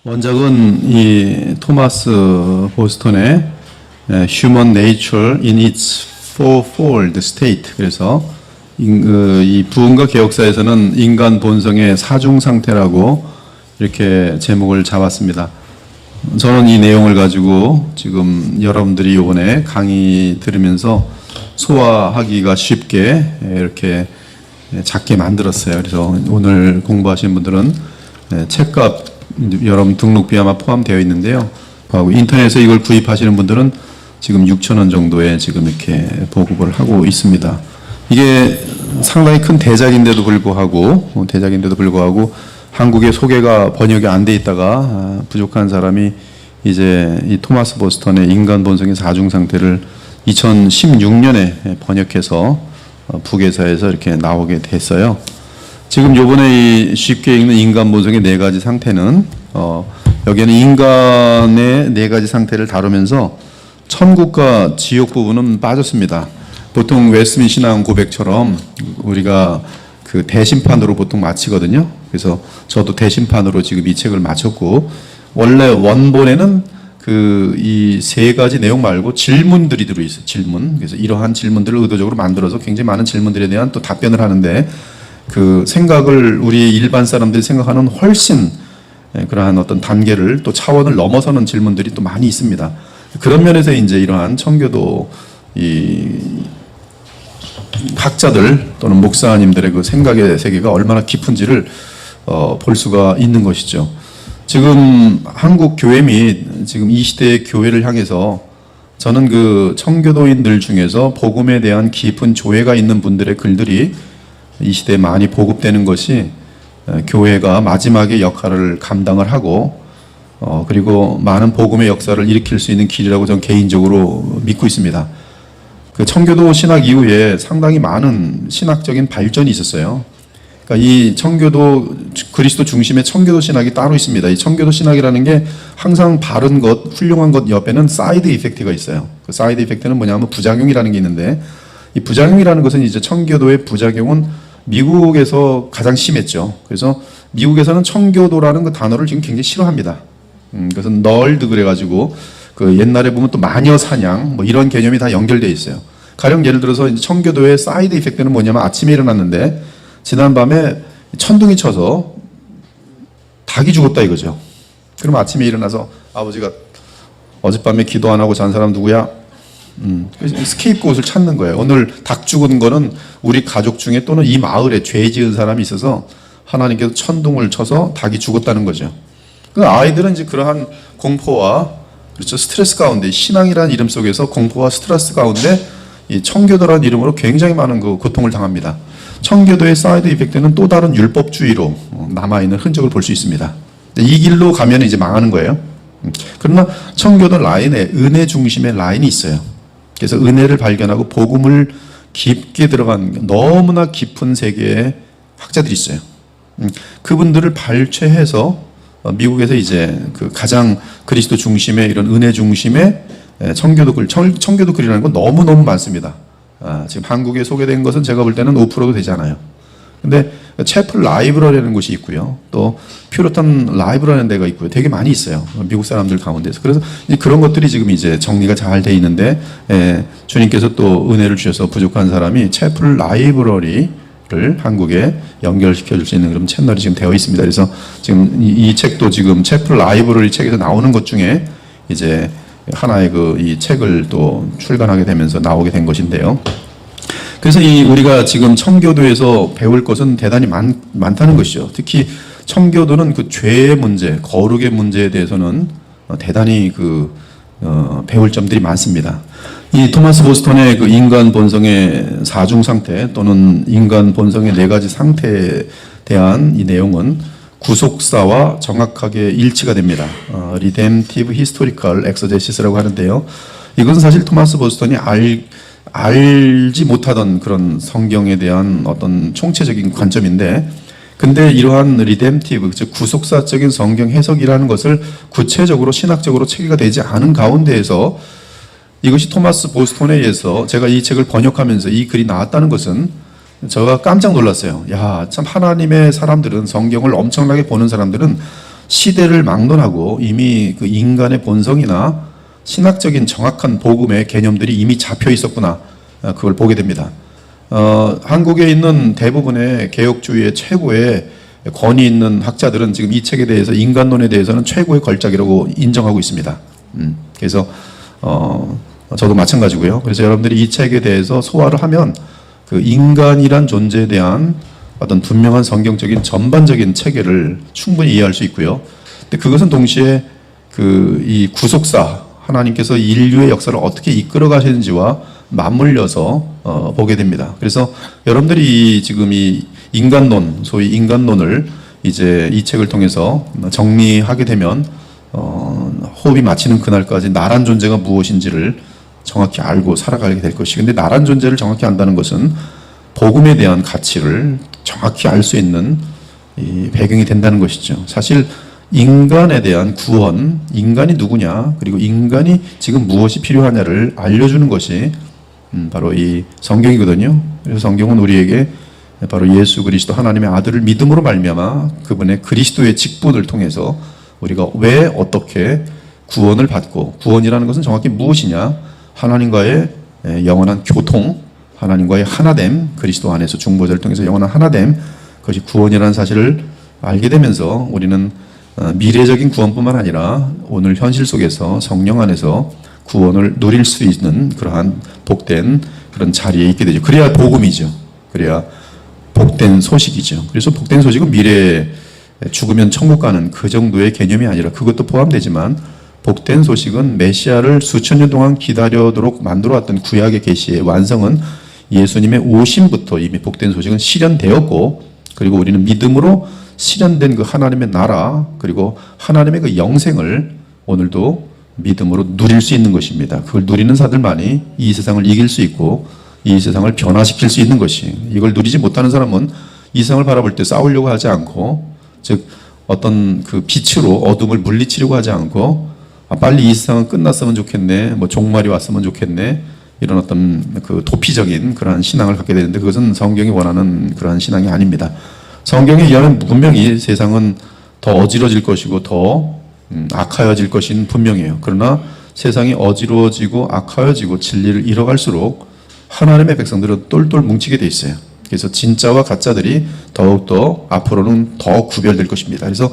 원작은 이 토마스 보스턴의 Human Nature in its Fourfold State. 그래서 이 부흥과 개혁사에서는 인간 본성의 사중 상태라고 이렇게 제목을 잡았습니다. 저는 이 내용을 가지고 지금 여러분들이 이번에 강의 들으면서 소화하기가 쉽게 이렇게 작게 만들었어요. 그래서 오늘 공부하신 분들은 책값 여러분 등록비 아마 포함되어 있는데요. 인터넷에서 이걸 구입하시는 분들은 지금 6,000원 정도에 지금 이렇게 보급을 하고 있습니다. 이게 상당히 큰 대작인데도 불구하고 한국에 소개가 번역이 안 돼 있다가 부족한 사람이 이제 이 토마스 보스턴의 인간 본성의 사중 상태를 2016년에 번역해서 북에서에서 이렇게 나오게 됐어요. 지금 요번에 이 쉽게 읽는 인간 본성의 네 가지 상태는 여기에는 인간의 네 가지 상태를 다루면서 천국과 지옥 부분은 빠졌습니다. 보통 웨스민 신앙 고백처럼 우리가 그 대심판으로 보통 마치거든요. 그래서 저도 대심판으로 지금 이 책을 마쳤고, 원래 원본에는 그 이 세 가지 내용 말고 질문들이 들어있어요. 질문. 그래서 이러한 질문들을 의도적으로 만들어서 굉장히 많은 질문들에 대한 또 답변을 하는데, 그 생각을 우리 일반 사람들이 생각하는 훨씬 그러한 어떤 단계를 또 차원을 넘어서는 질문들이 또 많이 있습니다. 그런 면에서 이제 이러한 청교도 이 학자들 또는 목사님들의 그 생각의 세계가 얼마나 깊은지를 볼 수가 있는 것이죠. 지금 한국 교회 및 지금 이 시대의 교회를 향해서 저는 그 청교도인들 중에서 복음에 대한 깊은 조예가 있는 분들의 글들이 이 시대에 많이 보급되는 것이 교회가 마지막에 역할을 감당을 하고 그리고 많은 복음의 역사를 일으킬 수 있는 길이라고 저는 개인적으로 믿고 있습니다. 그 청교도 신학 이후에 상당히 많은 신학적인 발전이 있었어요. 그러니까 이 청교도 그리스도 중심의 청교도 신학이 따로 있습니다. 이 청교도 신학이라는 게 항상 바른 것, 훌륭한 것 옆에는 사이드 이펙트가 있어요. 그 사이드 이펙트는 뭐냐면 부작용이라는 게 있는데, 이 부작용이라는 것은 이제 청교도의 부작용은 미국에서 가장 심했죠. 그래서 미국에서는 청교도라는 그 단어를 지금 굉장히 싫어합니다. 그래서 널드 그래가지고 그 옛날에 보면 또 마녀 사냥 뭐 이런 개념이 다 연결되어 있어요. 가령 예를 들어서 이제 청교도의 사이드 이펙트는 뭐냐면 아침에 일어났는데 지난밤에 천둥이 쳐서 닭이 죽었다 이거죠. 그럼 아침에 일어나서 아버지가 어젯밤에 기도 안 하고 잔 사람 누구야? 스케이프곳을 찾는 거예요. 오늘 닭 죽은 거는 우리 가족 중에 또는 이 마을에 죄 지은 사람이 있어서 하나님께서 천둥을 쳐서 닭이 죽었다는 거죠. 그 아이들은 이제 그러한 공포와 그렇죠 스트레스 가운데, 신앙이라는 이름 속에서 공포와 스트레스 가운데 이 청교도라는 이름으로 굉장히 많은 그 고통을 당합니다. 청교도의 사이드 이펙트는 또 다른 율법주의로 남아있는 흔적을 볼 수 있습니다. 이 길로 가면 이제 망하는 거예요. 그러나 청교도 라인에 은혜 중심의 라인이 있어요. 그래서 은혜를 발견하고 복음을 깊게 들어간 너무나 깊은 세계의 학자들이 있어요. 그분들을 발췌해서 미국에서 이제 그 가장 그리스도 중심의 이런 은혜 중심의 청교도 글이라는 건 너무너무 많습니다. 지금 한국에 소개된 것은 제가 볼 때는 5%도 되지 않아요. 근데 채플 라이브러리라는 곳이 있고요. 또 퓨리탄 라이브라는 데가 있고요. 되게 많이 있어요. 미국 사람들 가운데서. 그래서 그런 것들이 지금 이제 정리가 잘 돼 있는데, 주님께서 또 은혜를 주셔서 부족한 사람이 채플 라이브러리를 한국에 연결시켜 줄 수 있는 그런 채널이 지금 되어 있습니다. 그래서 지금 이 책도 지금 채플 라이브러리 책에서 나오는 것 중에 이제 하나의 이 책을 또 출간하게 되면서 나오게 된 것인데요. 그래서 우리가 지금 청교도에서 배울 것은 대단히 많다는 것이죠. 특히 청교도는 그 죄의 문제, 거룩의 문제에 대해서는 대단히 배울 점들이 많습니다. 이 토마스 보스턴의 그 인간 본성의 사중 상태 또는 인간 본성의 네 가지 상태에 대한 이 내용은 구속사와 정확하게 일치가 됩니다. Redemptive Historical Exegesis라고 하는데요. 이것은 사실 토마스 보스턴이 알지 못하던 그런 성경에 대한 어떤 총체적인 관점인데, 근데 이러한 리뎀티브, 즉 구속사적인 성경 해석이라는 것을 구체적으로 신학적으로 체계가 되지 않은 가운데에서 이것이 토마스 보스턴에 의해서 제가 이 책을 번역하면서 이 글이 나왔다는 것은 제가 깜짝 놀랐어요. 야, 참 하나님의 사람들은, 성경을 엄청나게 보는 사람들은 시대를 막론하고 이미 그 인간의 본성이나 신학적인 정확한 복음의 개념들이 이미 잡혀 있었구나. 그걸 보게 됩니다. 한국에 있는 대부분의 개혁주의의 최고의 권위 있는 학자들은 지금 이 책에 대해서 인간론에 대해서는 최고의 걸작이라고 인정하고 있습니다. 그래서 저도 마찬가지고요. 그래서 여러분들이 이 책에 대해서 소화를 하면 그 인간이란 존재에 대한 어떤 분명한 성경적인 전반적인 체계를 충분히 이해할 수 있고요. 근데 그것은 동시에 그 이 구속사 하나님께서 인류의 역사를 어떻게 이끌어 가시는지와 맞물려서 보게 됩니다. 그래서 여러분들이 지금 이 인간론, 소위 인간론을 이제 이 책을 통해서 정리하게 되면 호흡이 마치는 그날까지 나란 존재가 무엇인지를 정확히 알고 살아가게 될 것이. 근데 나란 존재를 정확히 안다는 것은 복음에 대한 가치를 정확히 알 수 있는 이 배경이 된다는 것이죠. 사실 인간에 대한 구원, 인간이 누구냐, 그리고 인간이 지금 무엇이 필요하냐를 알려주는 것이 바로 이 성경이거든요. 그래서 성경은 우리에게 바로 예수 그리스도 하나님의 아들을 믿음으로 말미암아 그분의 그리스도의 직분을 통해서 우리가 왜 어떻게 구원을 받고, 구원이라는 것은 정확히 무엇이냐, 하나님과의 영원한 교통, 하나님과의 하나됨, 그리스도 안에서 중보자를 통해서 영원한 하나됨, 그것이 구원이라는 사실을 알게 되면서 우리는 미래적인 구원뿐만 아니라 오늘 현실 속에서 성령 안에서 구원을 누릴 수 있는 그러한 복된 그런 자리에 있게 되죠. 그래야 복음이죠. 그래야 복된 소식이죠. 그래서 복된 소식은 미래에 죽으면 천국 가는 그 정도의 개념이 아니라 그것도 포함되지만 복된 소식은 메시아를 수천 년 동안 기다려도록 만들어왔던 구약의 계시의 완성은 예수님의 오심부터 이미 복된 소식은 실현되었고, 그리고 우리는 믿음으로 실현된 그 하나님의 나라, 그리고 하나님의 그 영생을 오늘도 믿음으로 누릴 수 있는 것입니다. 그걸 누리는 사람들만이 이 세상을 이길 수 있고 이 세상을 변화시킬 수 있는 것이, 이걸 누리지 못하는 사람은 이 세상을 바라볼 때 싸우려고 하지 않고, 즉 어떤 그 빛으로 어둠을 물리치려고 하지 않고, 빨리 이 세상은 끝났으면 좋겠네, 뭐 종말이 왔으면 좋겠네, 이런 어떤 그 도피적인 그러한 신앙을 갖게 되는데 그것은 성경이 원하는 그러한 신앙이 아닙니다. 성경에 의하면 분명히 세상은 더 어지러질 것이고 더 악하여질 것인 분명해요. 그러나 세상이 어지러워지고 악하여지고 진리를 잃어갈수록 하나님의 백성들은 똘똘 뭉치게 돼 있어요. 그래서 진짜와 가짜들이 더욱더 앞으로는 더 구별될 것입니다. 그래서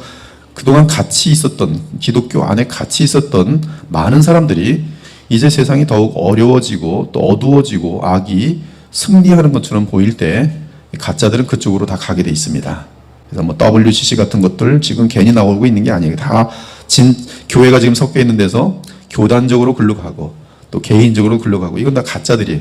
그동안 같이 있었던, 기독교 안에 같이 있었던 많은 사람들이 이제 세상이 더욱 어려워지고 또 어두워지고 악이 승리하는 것처럼 보일 때 가짜들은 그쪽으로 다 가게 돼 있습니다. 그래서 뭐 WCC 같은 것들 지금 괜히 나오고 있는 게 아니에요. 다 교회가 지금 섞여 있는 데서 교단적으로 글로 가고 또 개인적으로 글로 가고, 이건 다 가짜들이에요.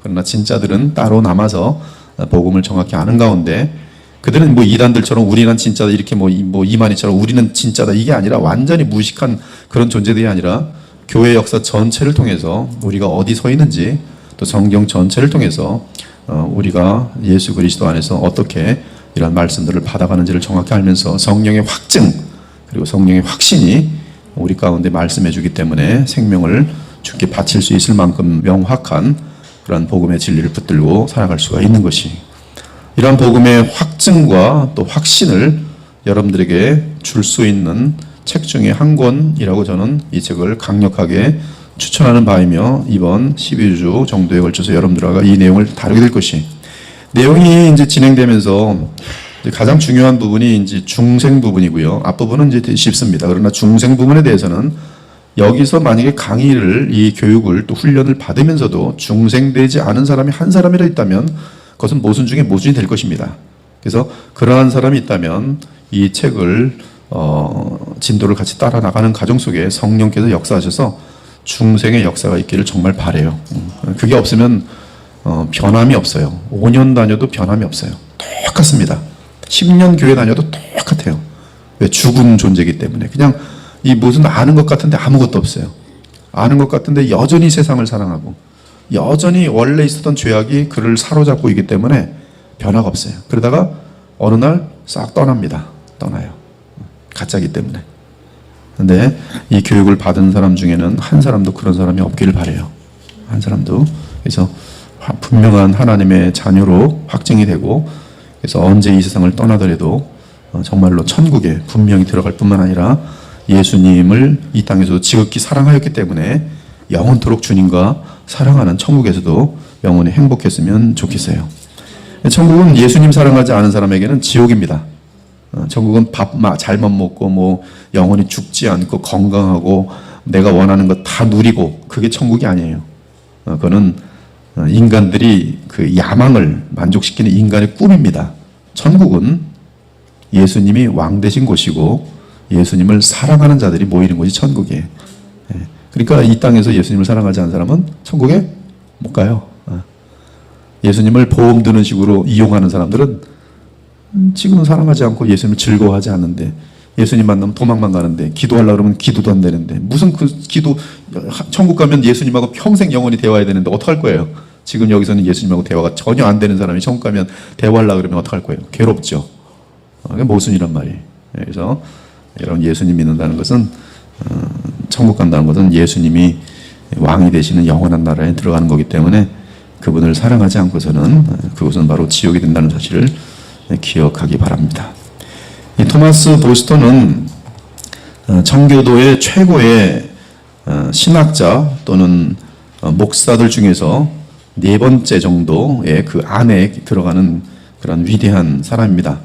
그러나 진짜들은 따로 남아서 복음을 정확히 아는 가운데, 그들은 뭐 이단들처럼 우리는 진짜다, 이렇게 뭐 이만희처럼 우리는 진짜다, 이게 아니라 완전히 무식한 그런 존재들이 아니라 교회 역사 전체를 통해서 우리가 어디 서 있는지, 또 성경 전체를 통해서 우리가 예수 그리스도 안에서 어떻게 이런 말씀들을 받아가는지를 정확히 알면서 성령의 확증 그리고 성령의 확신이 우리 가운데 말씀해 주기 때문에 생명을 주께 바칠 수 있을 만큼 명확한 그런 복음의 진리를 붙들고 살아갈 수가 있는 것이, 이러한 복음의 확증과 또 확신을 여러분들에게 줄 수 있는 책 중에 한 권이라고 저는 이 책을 강력하게 추천하는 바이며, 이번 12주 정도에 걸쳐서 여러분들과 이 내용을 다루게 될 것이, 내용이 이제 진행되면서 가장 중요한 부분이 이제 중생 부분이고요. 앞부분은 이제 쉽습니다. 그러나 중생 부분에 대해서는 여기서 만약에 강의를, 이 교육을 또 훈련을 받으면서도 중생되지 않은 사람이 한 사람이라 있다면 그것은 모순 중에 모순이 될 것입니다. 그래서 그러한 사람이 있다면 이 책을 진도를 같이 따라 나가는 과정 속에 성령께서 역사하셔서 중생의 역사가 있기를 정말 바라요. 그게 없으면 변함이 없어요. 5년 다녀도 변함이 없어요. 똑같습니다. 10년 교회 다녀도 똑같아요. 왜? 죽은 존재이기 때문에. 그냥 이 무슨 아는 것 같은데 아무것도 없어요. 아는 것 같은데 여전히 세상을 사랑하고 여전히 원래 있었던 죄악이 그를 사로잡고 있기 때문에 변화가 없어요. 그러다가 어느 날 싹 떠납니다. 떠나요. 가짜이기 때문에. 근데 이 교육을 받은 사람 중에는 한 사람도 그런 사람이 없기를 바라요. 한 사람도. 그래서 분명한 하나님의 자녀로 확증이 되고, 그래서 언제 이 세상을 떠나더라도 정말로 천국에 분명히 들어갈 뿐만 아니라 예수님을 이 땅에서도 지극히 사랑하였기 때문에 영원토록 주님과 사랑하는 천국에서도 영원히 행복했으면 좋겠어요. 천국은 예수님 사랑하지 않은 사람에게는 지옥입니다. 천국은 밥 잘만 먹고 뭐 영원히 죽지 않고 건강하고 내가 원하는 거 다 누리고 그게 천국이 아니에요. 그거는 인간들이 그 야망을 만족시키는 인간의 꿈입니다. 천국은 예수님이 왕 되신 곳이고 예수님을 사랑하는 자들이 모이는 곳이 천국이에요. 그러니까 이 땅에서 예수님을 사랑하지 않는 사람은 천국에 못 가요. 예수님을 보험 드는 식으로 이용하는 사람들은 지금은 사랑하지 않고 예수님을 즐거워하지 않는데 예수님 만나면 도망만 가는데 기도하려고 그러면 기도도 안 되는데 무슨 그 기도 천국 가면 예수님하고 평생 영원히 대화해야 되는데 어떡할 거예요? 지금 여기서는 예수님하고 대화가 전혀 안 되는 사람이 천국 가면 대화하려고 그러면 어떡할 거예요? 괴롭죠. 그게 모순이란 말이에요. 그래서 여러분 예수님 믿는다는 것은 천국 간다는 것은 예수님이 왕이 되시는 영원한 나라에 들어가는 거기 때문에 그분을 사랑하지 않고서는 그것은 바로 지옥이 된다는 사실을 기억하기 바랍니다. 이 토마스 보스턴은 청교도의 최고의 신학자 또는 목사들 중에서 네 번째 정도의 그 안에 들어가는 그런 위대한 사람입니다.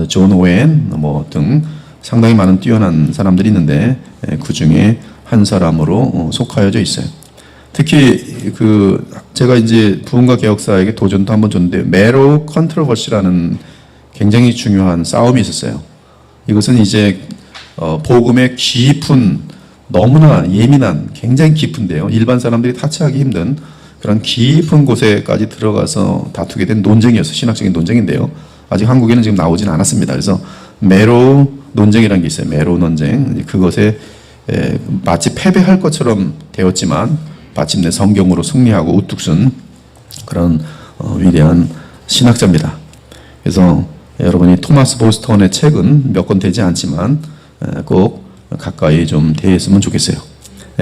존 오웬 등 상당히 많은 뛰어난 사람들이 있는데 그 중에 한 사람으로 속하여져 있어요. 특히 제가 이제 부흥과 개혁사에게 도전도 한번 줬는데 메로 컨트로버시라는 굉장히 중요한 싸움이 있었어요. 이것은 이제 복음의 깊은 너무나 예민한 굉장히 깊은데요. 일반 사람들이 타치하기 힘든 그런 깊은 곳에까지 들어가서 다투게 된 논쟁이었어요. 신학적인 논쟁인데요. 아직 한국에는 지금 나오진 않았습니다. 그래서 메로 논쟁이라는 게 있어요. 메로 논쟁. 그것에 마치 패배할 것처럼 되었지만 마침내 성경으로 승리하고 우뚝 쓴 그런 위대한 신학자입니다. 그래서 여러분이 토마스 보스턴의 책은 몇 권 되지 않지만 꼭 가까이 좀 대했으면 좋겠어요.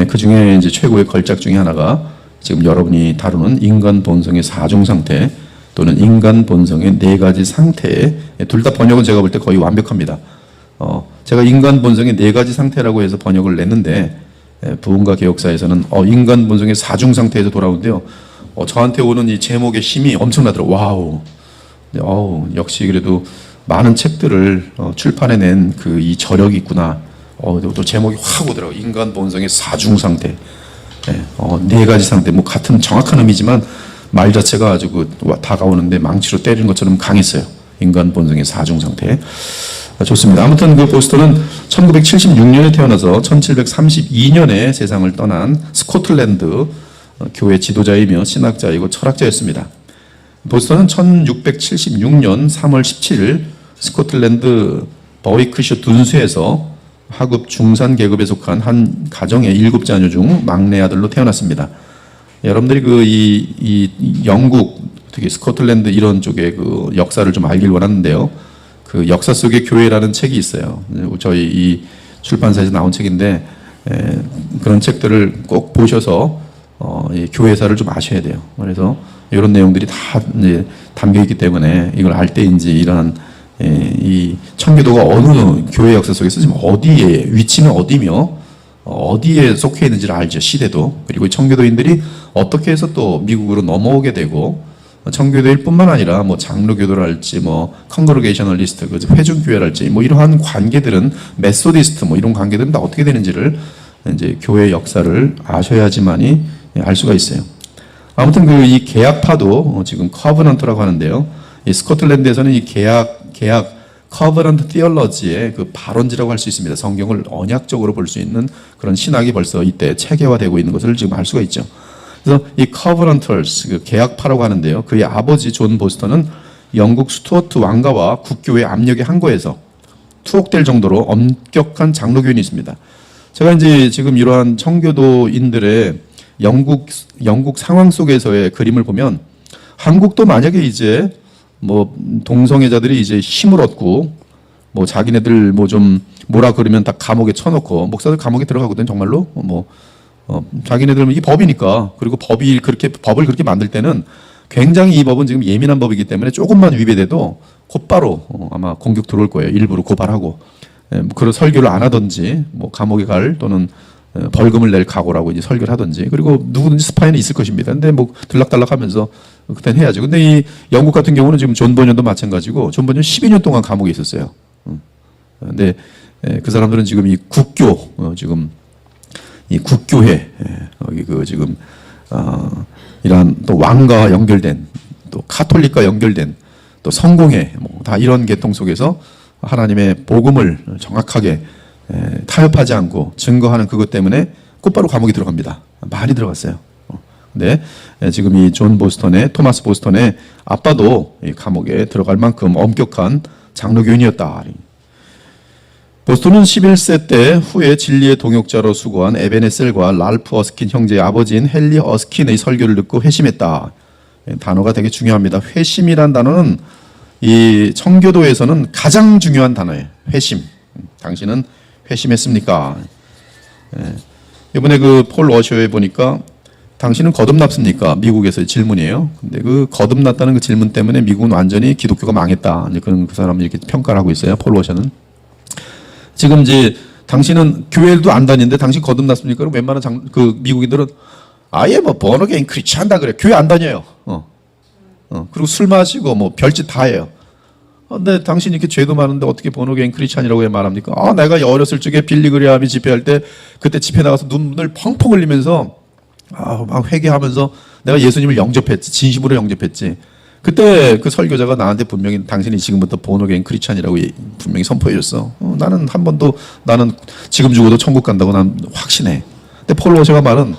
그 중에 이제 최고의 걸작 중에 하나가 지금 여러분이 다루는 인간 본성의 4중 상태 또는 인간 본성의 4가지 상태, 둘 다 번역은 제가 볼 때 거의 완벽합니다. 제가 인간 본성의 4가지 상태라고 해서 번역을 냈는데 부흥과 개혁사에서는 인간 본성의 4중 상태에서 돌아오는데요. 저한테 오는 이 제목의 힘이 엄청나더라고요. 와우. 역시 그래도 많은 책들을 출판해낸 이 저력이 있구나. 또 제목이 확 오더라고요. 인간 본성의 4중 상태. 4가지 상태. 뭐 같은 정확한 의미지만 말 자체가 아주 다가오는데 망치로 때리는 것처럼 강했어요. 인간 본성의 4중 상태. 좋습니다. 아무튼 그 보스턴은 1976년에 태어나서 1732년에 세상을 떠난 스코틀랜드 교회 지도자이며 신학자이고 철학자였습니다. 보스턴은 1676년 3월 17일 스코틀랜드 버위크셔 둔수에서 하급 중산 계급에 속한 한 가정의 7자녀 중 막내 아들로 태어났습니다. 여러분들이 이 영국, 특히 스코틀랜드 이런 쪽의 그 역사를 좀 알길 원하는데요. 그 역사 속의 교회라는 책이 있어요. 저희 이 출판사에서 나온 책인데 그런 책들을 꼭 보셔서 이 교회사를 좀 아셔야 돼요. 그래서 이런 내용들이 다 이제 담겨 있기 때문에 이걸 알 때인지 이러한 이 청교도가 어느 교회 역사 속에서 지금 어디에 위치는 어디며 어디에 속해 있는지를 알죠. 시대도. 그리고 청교도인들이 어떻게 해서 또 미국으로 넘어오게 되고 청교도일 뿐만 아니라 뭐 장로교도랄지 뭐 컨그레게이셔널리스트 회중교회랄지 뭐 이러한 관계들은 메소디스트 뭐 이런 관계들은 다 어떻게 되는지를 이제 교회 역사를 아셔야지만이 알 수가 있어요. 아무튼 이 계약파도 지금 커버넌트라고 하는데요. 이 스코틀랜드에서는 이 계약 커버넌트 티올러지의 그 발원지라고 할 수 있습니다. 성경을 언약적으로 볼 수 있는 그런 신학이 벌써 이때 체계화되고 있는 것을 지금 알 수가 있죠. 그래서 이 커버넌터스, 그 계약파라고 하는데요. 그의 아버지 존 보스턴은 영국 스튜어트 왕가와 국교의 압력에 항거해서 투옥될 정도로 엄격한 장로교인이 있습니다. 제가 이제 지금 이러한 청교도인들의 영국 상황 속에서의 그림을 보면 한국도 만약에 이제 뭐 동성애자들이 이제 힘을 얻고 뭐 자기네들 뭐 좀 뭐라 그러면 다 감옥에 쳐놓고 목사들 감옥에 들어가거든 정말로 자기네들은 이 법이니까. 그리고 법을 그렇게 만들 때는 굉장히 이 법은 지금 예민한 법이기 때문에 조금만 위배돼도 곧바로 아마 공격 들어올 거예요. 일부러 고발하고. 뭐 그런 설교를 안 하든지 뭐 감옥에 갈 또는 벌금을 낼 각오라고 이제 설교를 하든지, 그리고 누구든지 스파이는 있을 것입니다. 근데 뭐 들락달락 하면서 그땐 해야죠. 근데 이 영국 같은 경우는 지금 존 버년도 마찬가지고 존 버년 12년 동안 감옥에 있었어요. 근데 그 사람들은 지금 이 국교, 지금 이 국교회, 여기 그 지금 이러한 또 왕과 연결된, 또 카톨릭과 연결된, 또 성공회, 뭐 다 이런 계통 속에서 하나님의 복음을 정확하게 타협하지 않고 증거하는 그것 때문에 곧바로 감옥에 들어갑니다. 많이 들어갔어요. 근데 지금 이 존 보스턴의, 토마스 보스턴의 아빠도 이 감옥에 들어갈 만큼 엄격한 장로교인이었다. 보스턴은 11세 때 후에 진리의 동역자로 수고한 에베네셀과 랄프 어스킨 형제의 아버지인 헨리 어스킨의 설교를 듣고 회심했다. 단어가 되게 중요합니다. 회심이란 단어는 이 청교도에서는 가장 중요한 단어예요. 회심. 당신은 회심했습니까? 이번에 그 폴 워셔에 보니까 당신은 거듭났습니까? 미국에서의 질문이에요. 근데 그 거듭났다는 그 질문 때문에 미국은 완전히 기독교가 망했다. 이제 그런 그 사람이 이렇게 평가를 하고 있어요. 폴 워셔는. 지금 이제 당신은 교회도 안 다니는데 당신 거듭났습니까? 그럼 웬만한 그 미국인들은 아예 뭐 번어게인 크리스찬다 그래. 교회 안 다녀요. 그리고 술 마시고 뭐 별짓 다 해요. 근데 당신이 이렇게 죄도 많은데 어떻게 번어게인 크리스찬이라고 말합니까? 내가 어렸을 적에 빌리 그레함이 집회할 때 그때 집회 나가서 눈을 펑펑 흘리면서 막 회개하면서 내가 예수님을 영접했지. 진심으로 영접했지. 그때 그 설교자가 나한테 분명히 당신이 지금부터 본어게인 크리스찬이라고 분명히 선포해 줬어. 나는 한 번도, 나는 지금 죽어도 천국 간다고 난 확신해. 근데 폴 워셔가 말은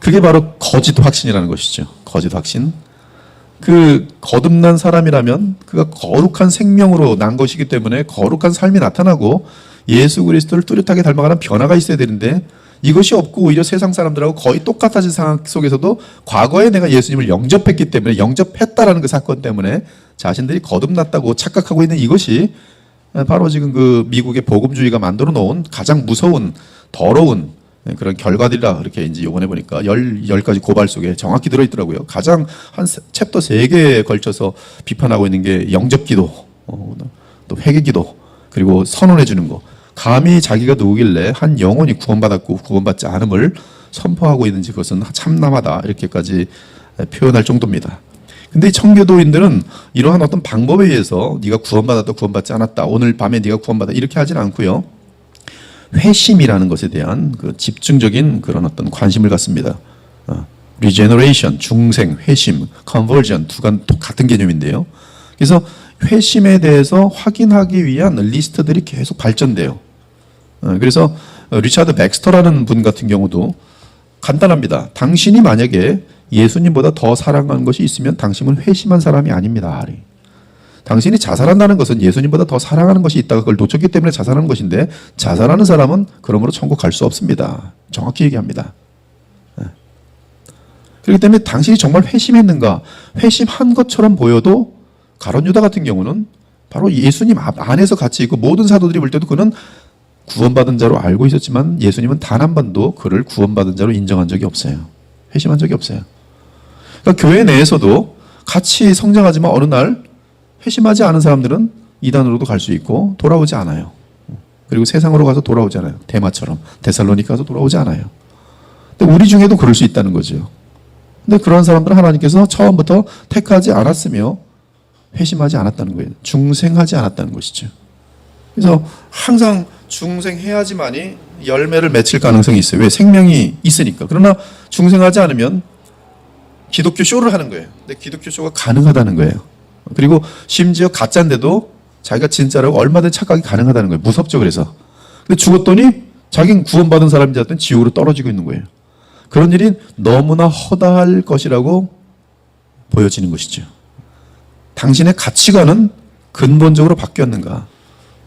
그게 바로 거짓 확신이라는 것이죠. 거짓 확신. 그 거듭난 사람이라면 그가 거룩한 생명으로 난 것이기 때문에 거룩한 삶이 나타나고 예수 그리스도를 뚜렷하게 닮아가는 변화가 있어야 되는데, 이것이 없고 오히려 세상 사람들하고 거의 똑같아진 상황 속에서도 과거에 내가 예수님을 영접했기 때문에, 영접했다라는 그 사건 때문에 자신들이 거듭났다고 착각하고 있는 이것이 바로 지금 그 미국의 복음주의가 만들어 놓은 가장 무서운, 더러운 그런 결과들이라, 그렇게 이제 요번에 보니까 10가지 고발 속에 정확히 들어있더라고요. 가장 한 챕터 3개에 걸쳐서 비판하고 있는 게 영접기도, 또 회개기도, 그리고 선언해 주는 거. 감히 자기가 누구길래 한 영혼이 구원받았고 구원받지 않음을 선포하고 있는지 그것은 참남하다, 이렇게까지 표현할 정도입니다. 근데 이 청교도인들은 이러한 어떤 방법에 의해서 네가 구원받았다, 구원받지 않았다, 오늘 밤에 네가 구원받았다, 이렇게 하진 않고요. 회심이라는 것에 대한 그 집중적인 그런 어떤 관심을 갖습니다. regeneration, 중생, 회심, conversion 두 같은 개념인데요. 그래서 회심에 대해서 확인하기 위한 리스트들이 계속 발전돼요. 그래서 리차드 백스터라는 분 같은 경우도 간단합니다. 당신이 만약에 예수님보다 더 사랑하는 것이 있으면 당신은 회심한 사람이 아닙니다. 당신이 자살한다는 것은 예수님보다 더 사랑하는 것이 있다가 그걸 놓쳤기 때문에 자살하는 것인데, 자살하는 사람은 그러므로 천국 갈 수 없습니다. 정확히 얘기합니다. 그렇기 때문에 당신이 정말 회심했는가, 회심한 것처럼 보여도 가룟 유다 같은 경우는 바로 예수님 안에서 같이 있고, 모든 사도들이 볼 때도 그는 구원받은 자로 알고 있었지만 예수님은 단 한 번도 그를 구원받은 자로 인정한 적이 없어요. 회심한 적이 없어요. 그러니까 교회 내에서도 같이 성장하지만 어느 날 회심하지 않은 사람들은 이단으로도 갈 수 있고 돌아오지 않아요. 그리고 세상으로 가서 돌아오지 않아요. 데마처럼 데살로니가 가서 돌아오지 않아요. 근데 우리 중에도 그럴 수 있다는 거죠. 근데 그런 사람들은 하나님께서 처음부터 택하지 않았으며 회심하지 않았다는 거예요. 중생하지 않았다는 것이죠. 그래서 항상 중생해야지만이 열매를 맺힐 가능성이 있어요. 왜? 생명이 있으니까. 그러나 중생하지 않으면 기독교 쇼를 하는 거예요. 근데 기독교 쇼가 가능하다는 거예요. 그리고 심지어 가짜인데도 자기가 진짜라고 얼마든지 착각이 가능하다는 거예요. 무섭죠, 그래서. 근데 죽었더니 자기는 구원받은 사람인 줄 알았더니 지옥으로 떨어지고 있는 거예요. 그런 일이 너무나 허다할 것이라고 보여지는 것이죠. 당신의 가치관은 근본적으로 바뀌었는가?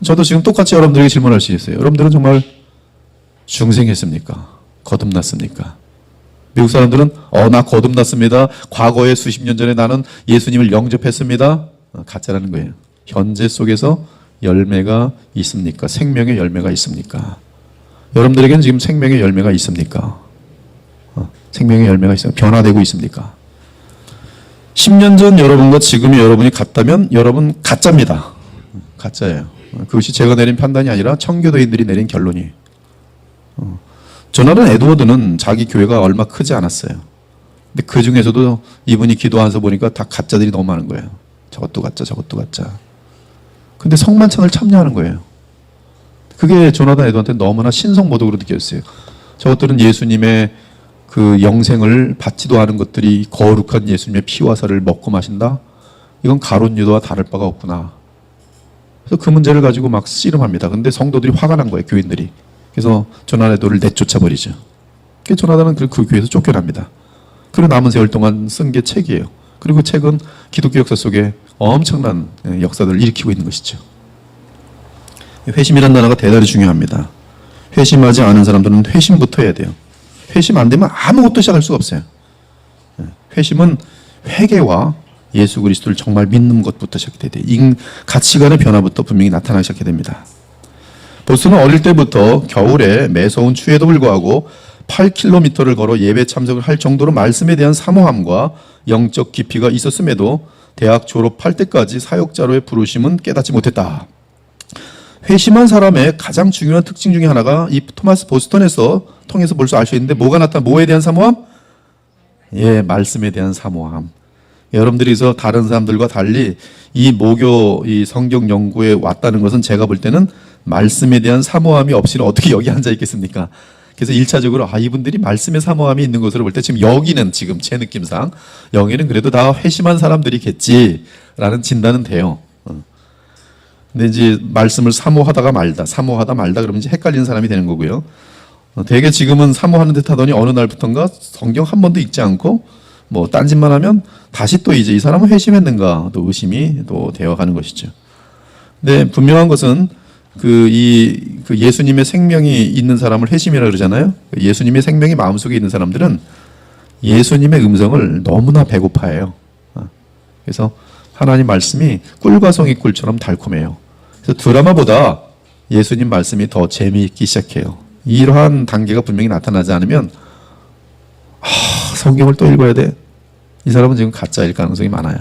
저도 지금 똑같이 여러분들에게 질문할 수 있어요. 여러분들은 정말 중생했습니까? 거듭났습니까? 미국 사람들은 나 거듭났습니다. 과거에 수십 년 전에 나는 예수님을 영접했습니다. 가짜라는 거예요. 현재 속에서 열매가 있습니까? 생명의 열매가 있습니까? 여러분들에게는 지금 생명의 열매가 있습니까? 생명의 열매가 있습니까? 변화되고 있습니까? 10년 전 여러분과 지금의 여러분이 같다면 여러분 가짜입니다. 가짜예요. 그것이 제가 내린 판단이 아니라 청교도인들이 내린 결론이에요. 조나단 에드워드는 자기 교회가 얼마 크지 않았어요. 근데 그 중에서도 이분이 기도하면서 보니까 다 가짜들이 너무 많은 거예요. 저것도 가짜, 저것도 가짜. 근데 성만찬을 참여하는 거예요. 그게 조나단 에드워드한테 너무나 신성모독으로 느껴졌어요. 저것들은 예수님의 그 영생을 받지도 않은 것들이 거룩한 예수님의 피와 살을 먹고 마신다? 이건 가룟 유다와 다를 바가 없구나. 그래서 그 문제를 가지고 막 씨름합니다. 근데 성도들이 화가 난 거예요, 교인들이. 그래서 조나단 에드워드를 내쫓아 버리죠. 그래서 조나단은 그 교회에서 쫓겨납니다. 그리고 남은 세월 동안 쓴 게 책이에요. 그리고 그 책은 기독교 역사 속에 엄청난 역사들을 일으키고 있는 것이죠. 회심이라는 단어가 대단히 중요합니다. 회심하지 않은 사람들은 회심부터 해야 돼요. 회심 안 되면 아무것도 시작할 수가 없어요. 회심은 회개와 예수 그리스도를 정말 믿는 것부터 시작돼야 돼요. 가치관의 변화부터 분명히 나타나기 시작해야 됩니다. 보스는 어릴 때부터 겨울에 매서운 추위에도 불구하고 8km를 걸어 예배 참석을 할 정도로 말씀에 대한 사모함과 영적 깊이가 있었음에도 대학 졸업할 때까지 사역자로의 부르심은 깨닫지 못했다. 회심한 사람의 가장 중요한 특징 중에 하나가 이 토마스 보스턴에서 통해서 볼 수 알 수 있는데 뭐가 나타나? 뭐에 대한 사모함? 예, 말씀에 대한 사모함. 여러분들이서 다른 사람들과 달리 이 모교, 이 성경 연구에 왔다는 것은 제가 볼 때는 말씀에 대한 사모함이 없이는 어떻게 여기 앉아 있겠습니까? 그래서 1차적으로 이분들이 말씀에 사모함이 있는 것으로 볼 때 지금 여기는 지금 제 느낌상 여기는 그래도 다 회심한 사람들이겠지라는 진단은 돼요. 근데 이제 말씀을 사모하다 말다 그러면 이제 헷갈리는 사람이 되는 거고요. 되게 지금은 사모하는 듯 하더니 어느 날부턴가 성경 한 번도 읽지 않고 뭐 딴짓만 하면 다시 또 이제 이 사람은 회심했는가 또 의심이 또 되어가는 것이죠. 근데 분명한 것은 그 예수님의 생명이 있는 사람을 회심이라 그러잖아요. 예수님의 생명이 마음속에 있는 사람들은 예수님의 음성을 너무나 배고파해요. 그래서 하나님 말씀이 꿀과 성이꿀처럼 달콤해요. 그래서 드라마보다 예수님 말씀이 더 재미있기 시작해요. 이러한 단계가 분명히 나타나지 않으면 성경을 또 읽어야 돼? 이 사람은 지금 가짜일 가능성이 많아요.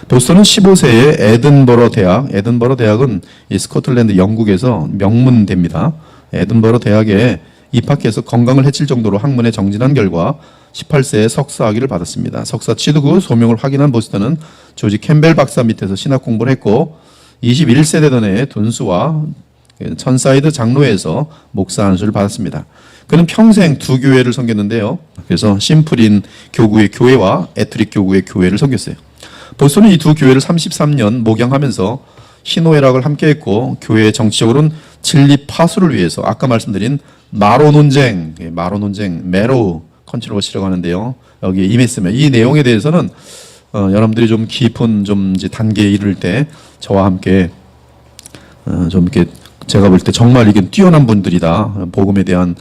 보스턴은 15세에 에든버러 대학은 이 스코틀랜드 영국에서 명문대입니다. 에든버러 대학에 입학해서 건강을 해칠 정도로 학문에 정진한 결과 18세에 석사학위를 받았습니다. 석사 취득 후 소명을 확인한 보스턴은 조지 캠벨 박사 밑에서 신학 공부를 했고 21세 되던 해에 둔수와 천사이드 장로회에서 목사 안수를 받았습니다. 그는 평생 두 교회를 섬겼는데요. 그래서 심플인 교구의 교회와 애트릭 교구의 교회를 섬겼어요. 보스턴은 이 두 교회를 33년 목양하면서 희노애락을 함께했고 교회의 정치적으로는 진리 파수를 위해서 아까 말씀드린 마로 논쟁, 메로 컨트로버시라고 하는데요. 여기에 임했으면 이 내용에 대해서는 여러분들이 좀 깊은 좀 이제 단계에 이를 때 저와 함께 좀 이렇게 제가 볼 때 정말 이게 뛰어난 분들이다. 복음에 대한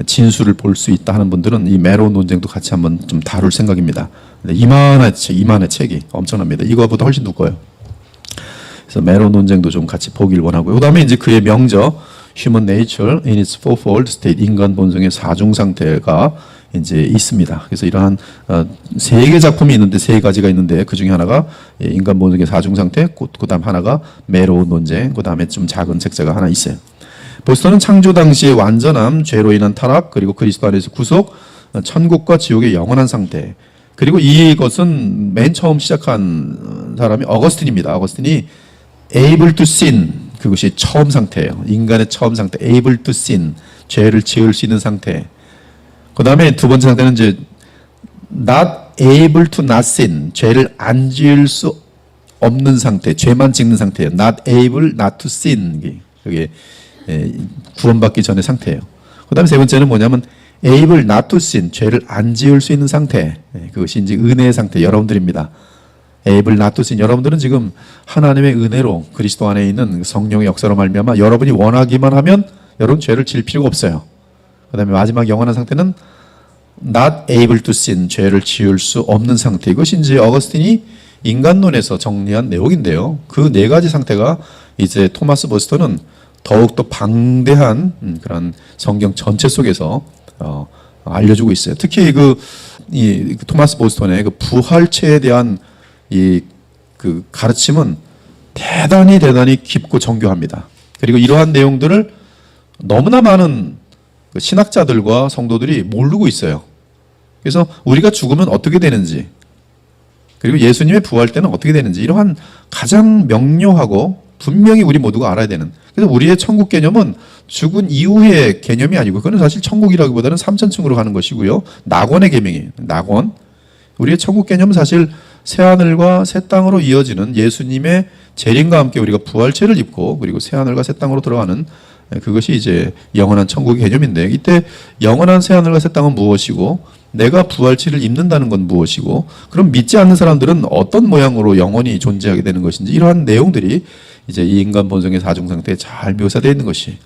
진수를 볼 수 있다 하는 분들은 이 메로 논쟁도 같이 한번 좀 다룰 생각입니다. 이만의 책이 엄청납니다. 이거보다 훨씬 두꺼워요. 그래서 메로 논쟁도 좀 같이 보길 원하고요. 그다음에 이제 그의 명저 Human Nature in its Fourfold State, 인간 본성의 사중 상태가 이제 있습니다. 그래서 이러한 세 개 작품이 있는데 세 가지가 있는데 그 중에 하나가 인간 본성의 사중 상태, 그다음 하나가 메로 논쟁, 그다음에 좀 작은 책자가 하나 있어요. 보스턴은 창조 당시의 완전함, 죄로 인한 타락, 그리고 그리스도 안에서 구속, 천국과 지옥의 영원한 상태. 그리고 이것은 맨 처음 시작한 사람이 어거스틴입니다. 어거스틴이 able to sin, 그것이 처음 상태예요. 인간의 처음 상태, able to sin, 죄를 지을 수 있는 상태. 그 다음에 두 번째 상태는 이제 not able to not sin, 죄를 안 지을 수 없는 상태, 죄만 짓는 상태예요. not able not to sin, 그게 구원받기 전의 상태예요. 그 다음에 세 번째는 뭐냐면 able not to sin, 죄를 안 지을 수 있는 상태, 그것이 이제 은혜의 상태, 여러분들입니다. able not to sin, 여러분들은 지금 하나님의 은혜로 그리스도 안에 있는 성령의 역사로 말미암아 여러분이 원하기만 하면 여러분 죄를 지을 필요가 없어요. 그 다음에 마지막 영원한 상태는 not able to sin, 죄를 지을 수 없는 상태. 이것이 이제 어거스틴이 인간론에서 정리한 내용인데요. 그 네 가지 상태가 이제 토마스 보스턴은 더욱더 방대한 그런 성경 전체 속에서 알려주고 있어요. 특히 이 토마스 보스턴의 그 부활체에 대한 그 가르침은 대단히 깊고 정교합니다. 그리고 이러한 내용들을 너무나 많은 그 신학자들과 성도들이 모르고 있어요. 그래서 우리가 죽으면 어떻게 되는지, 그리고 예수님의 부활 때는 어떻게 되는지, 이러한 가장 명료하고 분명히 우리 모두가 알아야 되는. 그래서 우리의 천국 개념은 죽은 이후의 개념이 아니고, 그거는 사실 천국이라기보다는 삼천층으로 가는 것이고요. 낙원의 개념이에요. 낙원. 우리의 천국 개념은 사실 새하늘과 새 땅으로 이어지는 예수님의 재림과 함께 우리가 부활체를 입고, 그리고 새하늘과 새 땅으로 들어가는, 그것이 이제 영원한 천국의 개념인데, 이때 영원한 새하늘과 새 땅은 무엇이고, 내가 부활체를 입는다는 건 무엇이고, 그럼 믿지 않는 사람들은 어떤 모양으로 영원히 존재하게 되는 것인지, 이러한 내용들이 이제 이 인간 본성의 사중 상태에 잘 묘사되어 있는 것이.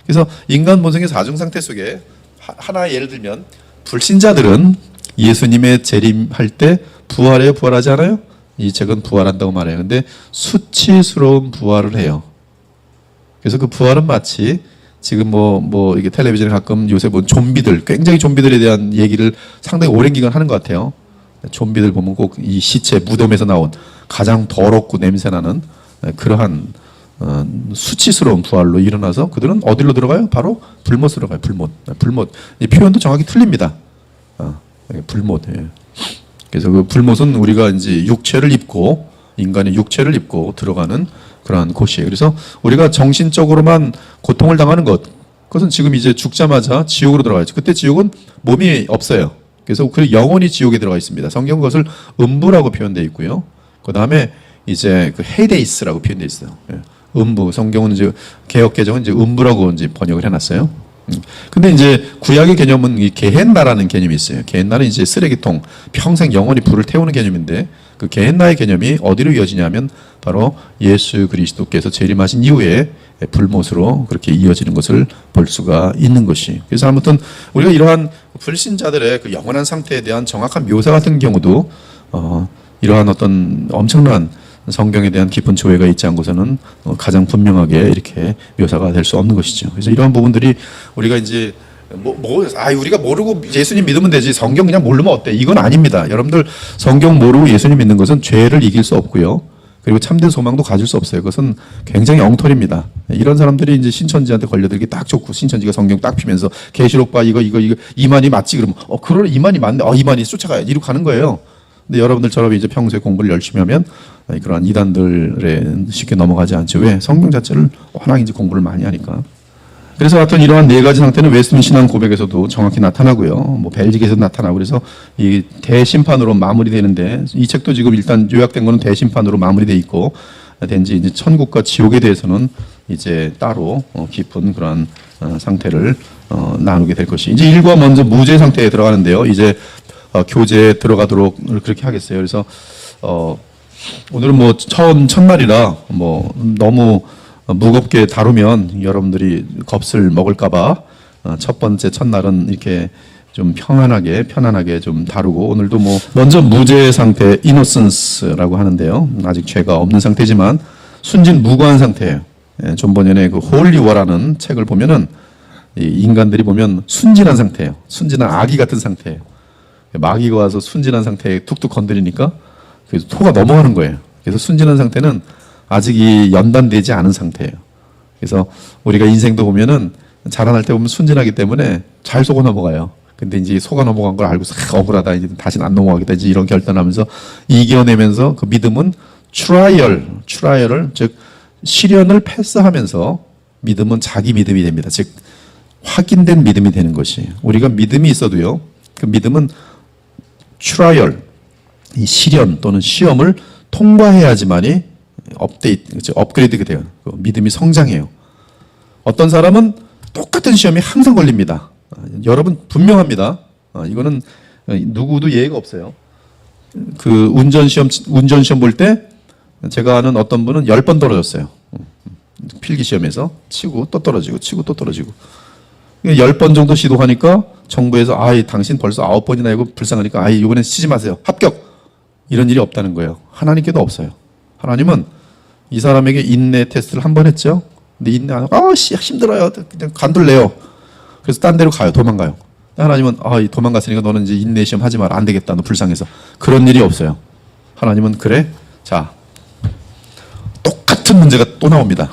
그래서 인간 본성의 사중 상태 속에 하나 예를 들면, 불신자들은 예수님의 재림할 때 부활해요, 부활하지 않아요? 이 책은 부활한다고 말해요. 근데 수치스러운 부활을 해요. 그래서 그 부활은 마치 지금 이게 텔레비전에 가끔 요새 본 좀비들, 굉장히 좀비들에 대한 얘기를 상당히 오랜 기간 하는 것 같아요. 좀비들 보면 꼭 이 시체 무덤에서 나온 가장 더럽고 냄새나는 그러한 수치스러운 부활로 일어나서 그들은 어디로 들어가요? 바로 불못으로 가요. 불못. 이 표현도 정확히 틀립니다. 불못. 예. 그래서 그 불못은 우리가 이제 육체를 입고, 인간의 육체를 입고 들어가는 그러한 곳이에요. 그래서 우리가 정신적으로만 고통을 당하는 것, 그것은 지금 이제 죽자마자 지옥으로 들어가야죠. 그때 지옥은 몸이 없어요. 그래서 그 영혼이 지옥에 들어가 있습니다. 성경 그것을 음부라고 표현되어 있고요. 그 다음에 이제 그 헤데이스라고 표현되어 있어요. 예. 음부. 성경은 이제 개역 개정은 이제 음부라고 이제 번역을 해놨어요. 근데 이제 구약의 개념은 이 게헨나라는 개념이 있어요. 게헨나는 이제 쓰레기통, 평생 영원히 불을 태우는 개념인데, 그 게헨나의 개념이 어디로 이어지냐면 바로 예수 그리스도께서 재림하신 이후에 불못으로 그렇게 이어지는 것을 볼 수가 있는 것이. 그래서 아무튼 우리가 이러한 불신자들의 그 영원한 상태에 대한 정확한 묘사 같은 경우도 이러한 어떤 엄청난 성경에 대한 깊은 조예가 있지 않고서는 가장 분명하게 이렇게 묘사가 될 수 없는 것이죠. 그래서 이러한 부분들이 우리가 이제 우리가 모르고 예수님 믿으면 되지, 성경 그냥 모르면 어때? 이건 아닙니다. 여러분들 성경 모르고 예수님 믿는 것은 죄를 이길 수 없고요. 그리고 참된 소망도 가질 수 없어요. 그것은 굉장히 엉터리입니다. 이런 사람들이 이제 신천지한테 걸려들기 딱 좋고, 신천지가 성경 딱 피면서 계시록 봐, 이거 이만이 맞지? 그러면 그러네, 이만이 맞네. 이만이 쫓아가야지. 이러고 가는 거예요. 근데 여러분들처럼 이제 평소에 공부를 열심히 하면 그러한 이단들에 쉽게 넘어가지 않죠. 왜? 성경 자체를 워낙 이제 공부를 많이 하니까. 그래서 하여튼 이러한 네 가지 상태는 웨스민 신앙 고백에서도 정확히 나타나고요. 벨직에서 나타나고, 그래서 이 대심판으로 마무리되는데, 이 책도 지금 일단 요약된 거는 대심판으로 마무리돼 있고, 된지 이제 천국과 지옥에 대해서는 이제 따로 깊은 그런 상태를 나누게 될 것이. 이제 1과 먼저 무죄 상태에 들어가는데요. 이제 교제에 들어가도록 그렇게 하겠어요. 그래서 오늘은 첫날이라 너무 무겁게 다루면 여러분들이 겁을 먹을까봐 첫 번째 첫날은 이렇게 좀 편안하게 좀 다루고, 오늘도 먼저 무죄 상태, 이노센스라고 하는데요. 아직 죄가 없는 상태지만 순진 무고한 상태예요. 존 버년의 그 홀리워라는 책을 보면은 인간들이 보면 순진한 상태예요. 순진한 아기 같은 상태예요. 마귀가 와서 순진한 상태에 툭툭 건드리니까 그래서 토가 넘어가는 거예요. 그래서 순진한 상태는 아직 연단되지 않은 상태예요. 그래서 우리가 인생도 보면은 자라날 때 보면 순진하기 때문에 잘 속아 넘어가요. 근데 이제 속아 넘어간 걸 알고 억울하다, 이제 다시는 안 넘어가겠다, 이제 이런 결단하면서 이겨내면서 그 믿음은 트라이얼을, 즉 시련을 패스하면서 믿음은 자기 믿음이 됩니다. 즉 확인된 믿음이 되는 것이. 우리가 믿음이 있어도요, 그 믿음은 트라이얼, 이 시련 또는 시험을 통과해야지만이 업그레이드가 돼요. 그 믿음이 성장해요. 어떤 사람은 똑같은 시험이 항상 걸립니다. 여러분 분명합니다. 이거는 누구도 예외가 없어요. 그 운전시험 볼 때 제가 아는 어떤 분은 10번 떨어졌어요. 필기시험에서 치고 또 떨어지고 치고 또 떨어지고. 10번 정도 시도하니까 정부에서 당신 벌써 9번이나 이거 불쌍하니까 이번엔 치지 마세요. 합격. 이런 일이 없다는 거예요. 하나님께도 없어요. 하나님은 이 사람에게 인내 테스트를 한 번 했죠. 근데 인내 안 하고 힘들어요. 그냥 간둘래요. 그래서 딴 데로 가요. 도망가요. 하나님은 도망갔으니까 너는 이제 인내시험 하지 마라. 안 되겠다. 너 불쌍해서. 그런 일이 없어요. 하나님은 그래? 자, 똑같은 문제가 또 나옵니다.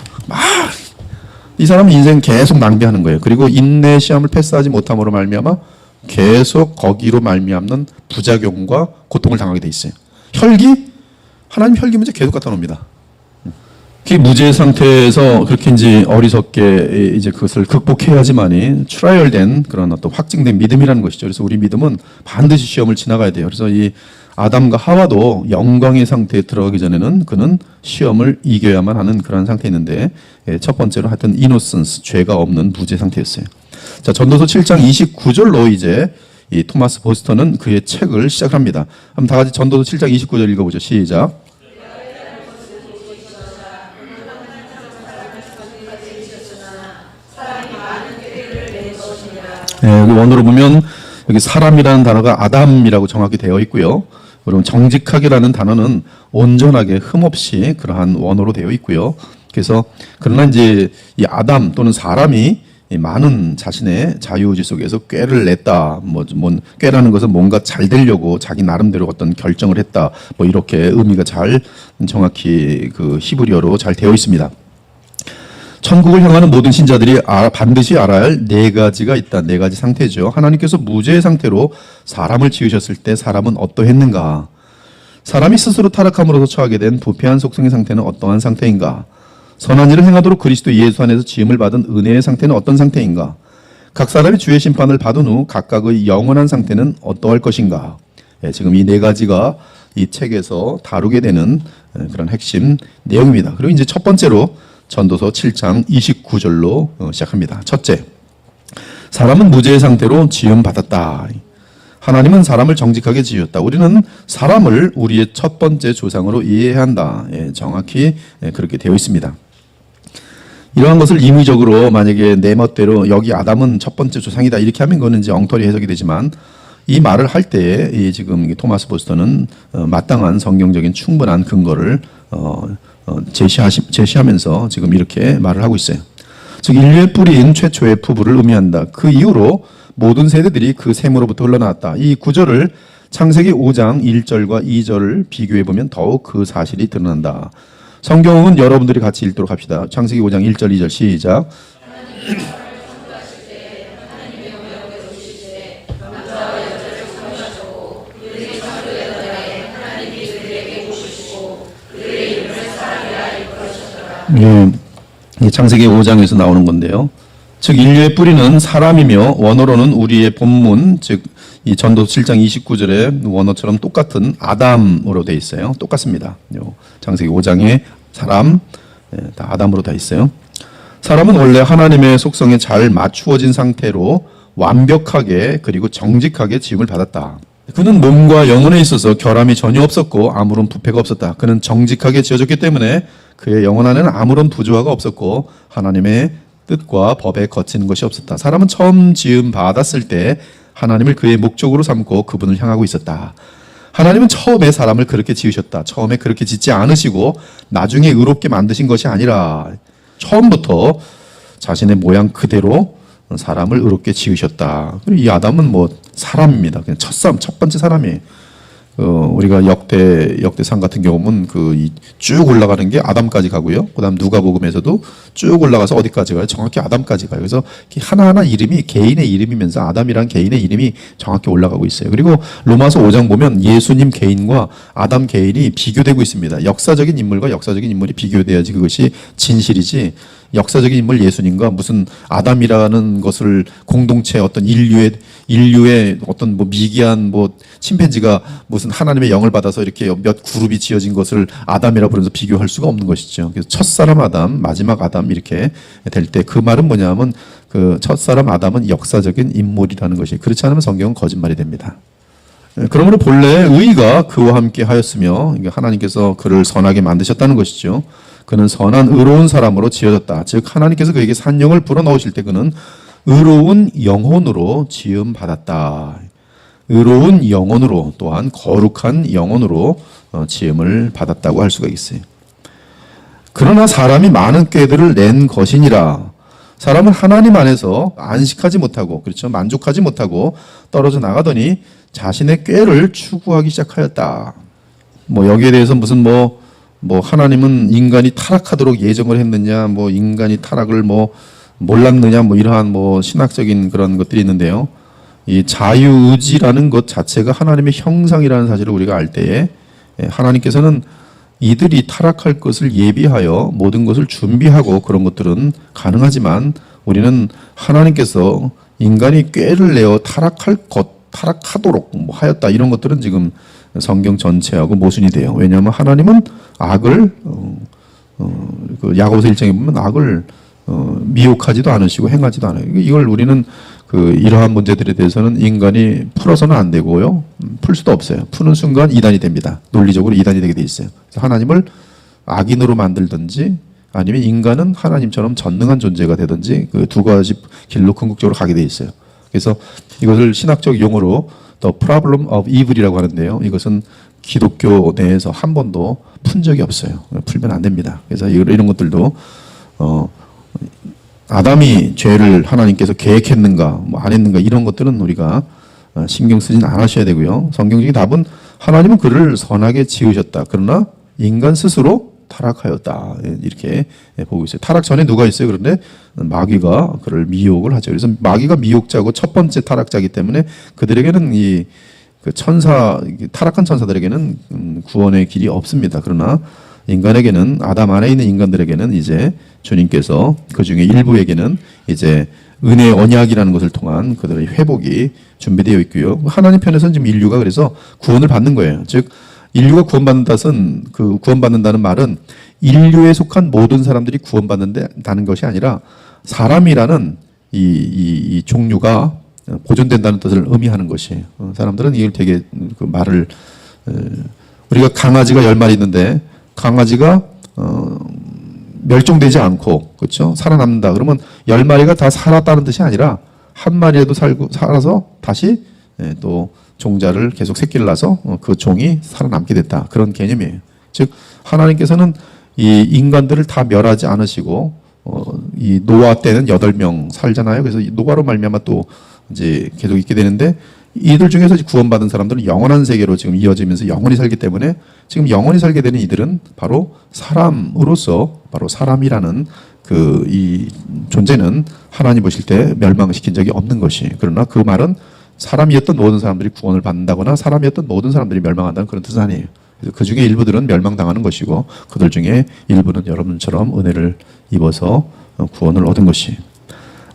이 사람은 인생 계속 낭비하는 거예요. 그리고 인내시험을 패스하지 못함으로 말미암아 계속 거기로 말미암는 부작용과 고통을 당하게 돼 있어요. 혈기? 하나님 혈기 문제 계속 갖다 놓습니다. 그 무죄 상태에서 그렇게 이제 어리석게 이제 그것을 극복해야지만이 트라이얼된 그런 어떤 확증된 믿음이라는 것이죠. 그래서 우리 믿음은 반드시 시험을 지나가야 돼요. 그래서 이 아담과 하와도 영광의 상태에 들어가기 전에는 그는 시험을 이겨야만 하는 그런 상태였는데, 첫 번째로 하여튼 이노센스, 죄가 없는 무죄 상태였어요. 자, 전도서 7장 29절로 이제 이 토마스 보스턴은 그의 책을 시작합니다. 한번 다 같이 전도서 7장 29절 읽어보죠. 시작. 여기 원어로 보면 여기 사람이라는 단어가 아담이라고 정확히 되어 있고요. 그리고 정직하게라는 단어는 온전하게 흠없이 그러한 원어로 되어 있고요. 그래서 그러나 이제 이 아담 또는 사람이 많은 자신의 자유의지 속에서 꾀를 냈다. 꾀라는 것은 뭔가 잘 되려고 자기 나름대로 어떤 결정을 했다. 이렇게 의미가 잘 정확히 그 히브리어로 잘 되어 있습니다. 천국을 향하는 모든 신자들이 반드시 알아야 할 네 가지가 있다. 네 가지 상태죠. 하나님께서 무죄의 상태로 사람을 지으셨을 때 사람은 어떠했는가? 사람이 스스로 타락함으로써 처하게 된 부패한 속성의 상태는 어떠한 상태인가? 선한 일을 행하도록 그리스도 예수 안에서 지음을 받은 은혜의 상태는 어떤 상태인가? 각 사람이 주의 심판을 받은 후 각각의 영원한 상태는 어떠할 것인가? 지금 이 네 가지가 이 책에서 다루게 되는 그런 핵심 내용입니다. 그리고 이제 첫 번째로 전도서 7장 29절로 시작합니다. 첫째, 사람은 무죄의 상태로 지음받았다. 하나님은 사람을 정직하게 지으셨다. 우리는 사람을 우리의 첫 번째 조상으로 이해해야 한다. 정확히 그렇게 되어 있습니다. 이러한 것을 임의적으로 만약에 내 멋대로 여기 아담은 첫 번째 조상이다 이렇게 하면 그거는 이제 엉터리 해석이 되지만, 이 말을 할 때에 지금 토마스 보스턴은 마땅한 성경적인 충분한 근거를 제시하면서 지금 이렇게 말을 하고 있어요. 즉 인류의 뿌리인 최초의 부부를 의미한다. 그 이후로 모든 세대들이 그 셈으로부터 흘러나왔다. 이 구절을 창세기 5장 1절과 2절을 비교해보면 더욱 그 사실이 드러난다. 성경은 여러분들이 같이 읽도록 합시다. 창세기 5장 1절 2절 시작. 창세기 5장에서 나오는 건데요. 즉 인류의 뿌리는 사람이며 원어로는 우리의 본문, 즉 이 전도서 7장 29절의 원어처럼 똑같은 아담으로 되어 있어요. 똑같습니다. 창세기 5장에 사람, 다 아담으로 다 있어요. 사람은 원래 하나님의 속성에 잘 맞추어진 상태로 완벽하게 그리고 정직하게 지음을 받았다. 그는 몸과 영혼에 있어서 결함이 전혀 없었고 아무런 부패가 없었다. 그는 정직하게 지어졌기 때문에 그의 영혼 안에는 아무런 부조화가 없었고 하나님의 뜻과 법에 거치는 것이 없었다. 사람은 처음 지음 받았을 때 하나님을 그의 목적으로 삼고 그분을 향하고 있었다. 하나님은 처음에 사람을 그렇게 지으셨다. 처음에 그렇게 짓지 않으시고 나중에 의롭게 만드신 것이 아니라 처음부터 자신의 모양 그대로 사람을 의롭게 지으셨다. 이 아담은 사람입니다. 그냥 첫 번째 사람이에요. 우리가 역대상 같은 경우는 쭉 올라가는 게 아담까지 가고요. 그다음 누가복음에서도 쭉 올라가서 어디까지 가요? 정확히 아담까지 가요. 그래서 하나하나 이름이 개인의 이름이면서 아담이란 개인의 이름이 정확히 올라가고 있어요. 그리고 로마서 5장 보면 예수님 개인과 아담 개인이 비교되고 있습니다. 역사적인 인물과 역사적인 인물이 비교돼야지 그것이 진실이지. 역사적인 인물 예수님과 무슨 아담이라는 것을 공동체 어떤 인류의 어떤 미개한 침팬지가 무슨 하나님의 영을 받아서 이렇게 몇 그룹이 지어진 것을 아담이라 부르면서 비교할 수가 없는 것이죠. 그래서 첫사람 아담, 마지막 아담 이렇게 될 때 그 말은 뭐냐면 그 첫사람 아담은 역사적인 인물이라는 것이, 그렇지 않으면 성경은 거짓말이 됩니다. 그러므로 본래 의가 그와 함께 하였으며 하나님께서 그를 선하게 만드셨다는 것이죠. 그는 선한 의로운 사람으로 지어졌다. 즉 하나님께서 그에게 산영을 불어넣으실 때 그는 의로운 영혼으로 지음 받았다. 의로운 영혼으로, 또한 거룩한 영혼으로 지음을 받았다고 할 수가 있어요. 그러나 사람이 많은 꾀들을 낸 것이니라. 사람은 하나님 안에서 안식하지 못하고, 그렇죠, 만족하지 못하고 떨어져 나가더니 자신의 꾀를 추구하기 시작하였다. 뭐 여기에 대해서 무슨 뭐 하나님은 인간이 타락하도록 예정을 했느냐, 뭐 인간이 타락을 뭐 몰랐느냐, 뭐 이러한 뭐 신학적인 그런 것들이 있는데요. 이 자유의지라는 것 자체가 하나님의 형상이라는 사실을 우리가 알 때에 하나님께서는 이들이 타락할 것을 예비하여 모든 것을 준비하고 그런 것들은 가능하지만 우리는 하나님께서 인간이 꾀를 내어 타락하도록 뭐 하였다, 이런 것들은 지금 성경 전체하고 모순이 돼요. 왜냐하면 하나님은 악을 그 야고보서 1장에 보면 악을 미혹하지도 않으시고 행하지도 않아요. 이걸 우리는 이러한 문제들에 대해서는 인간이 풀어서는 안 되고요. 풀 수도 없어요. 푸는 순간 이단이 됩니다. 논리적으로 이단이 되게 돼 있어요. 그래서 하나님을 악인으로 만들든지 아니면 인간은 하나님처럼 전능한 존재가 되든지 그 두 가지 길로 궁극적으로 가게 돼 있어요. 그래서 이것을 신학적 용어로 The Problem of Evil이라고 하는데요. 이것은 기독교 내에서 한 번도 푼 적이 없어요. 풀면 안 됩니다. 그래서 이런 것들도 아담이 죄를 하나님께서 계획했는가, 뭐 안 했는가, 이런 것들은 우리가 신경 쓰진 않으셔야 되고요. 성경적인 답은 하나님은 그를 선하게 지으셨다. 그러나 인간 스스로 타락하였다. 이렇게 보고 있어요. 타락 전에 누가 있어요? 그런데 마귀가 그를 미혹을 하죠. 그래서 마귀가 미혹자고 첫 번째 타락자이기 때문에 그들에게는 타락한 천사들에게는 구원의 길이 없습니다. 그러나 인간에게는, 아담 안에 있는 인간들에게는 이제 주님께서 그 중에 일부에게는 이제 은혜의 언약이라는 것을 통한 그들의 회복이 준비되어 있고요. 하나님 편에서는 지금 인류가 그래서 구원을 받는 거예요. 즉 인류가 구원받는다는 말은 인류에 속한 모든 사람들이 구원받는다는 것이 아니라 사람이라는 이 종류가 보존된다는 뜻을 의미하는 것이에요. 사람들은 이걸 되게 말을, 우리가 강아지가 10마리 있는데 강아지가 멸종되지 않고, 그렇죠, 살아남는다 그러면 10마리가 다 살았다는 뜻이 아니라 한 마리라도 살아서 다시 또 종자를 계속 새끼를 낳아서 그 종이 살아남게 됐다, 그런 개념이에요. 즉 하나님께서는 이 인간들을 다 멸하지 않으시고 이 노아 때는 8명 살잖아요. 그래서 노아로 말미암아 또 이제 계속 있게 되는데, 이들 중에서 구원받은 사람들은 영원한 세계로 지금 이어지면서 영원히 살기 때문에 지금 영원히 살게 되는 이들은 바로 사람으로서, 바로 사람이라는 이 존재는 하나님 보실 때 멸망시킨 적이 없는 것이, 그러나 그 말은 사람이었던 모든 사람들이 구원을 받는다거나 사람이었던 모든 사람들이 멸망한다는 그런 뜻은 아니에요. 그래서 그 중에 일부들은 멸망당하는 것이고 그들 중에 일부는 여러분처럼 은혜를 입어서 구원을 얻은 것이.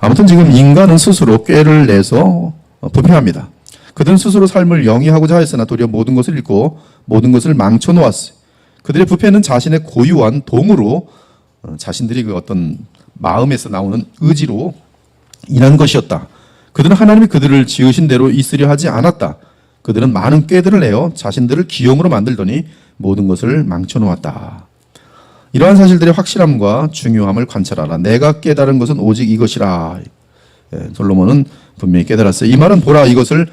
아무튼 지금 인간은 스스로 꾀를 내서 부패합니다. 그들은 스스로 삶을 영위하고자 하였으나 도리어 모든 것을 잃고 모든 것을 망쳐 놓았어요. 그들의 부패는 자신의 고유한 동으로, 자신들이 그 어떤 마음에서 나오는 의지로 인한 것이었다. 그들은 하나님이 그들을 지으신 대로 있으려 하지 않았다. 그들은 많은 꾀들을 내어 자신들을 기용으로 만들더니 모든 것을 망쳐 놓았다. 이러한 사실들의 확실함과 중요함을 관찰하라. 내가 깨달은 것은 오직 이것이라. 솔로몬은 분명히 깨달았어요. 이 말은 보라, 이것을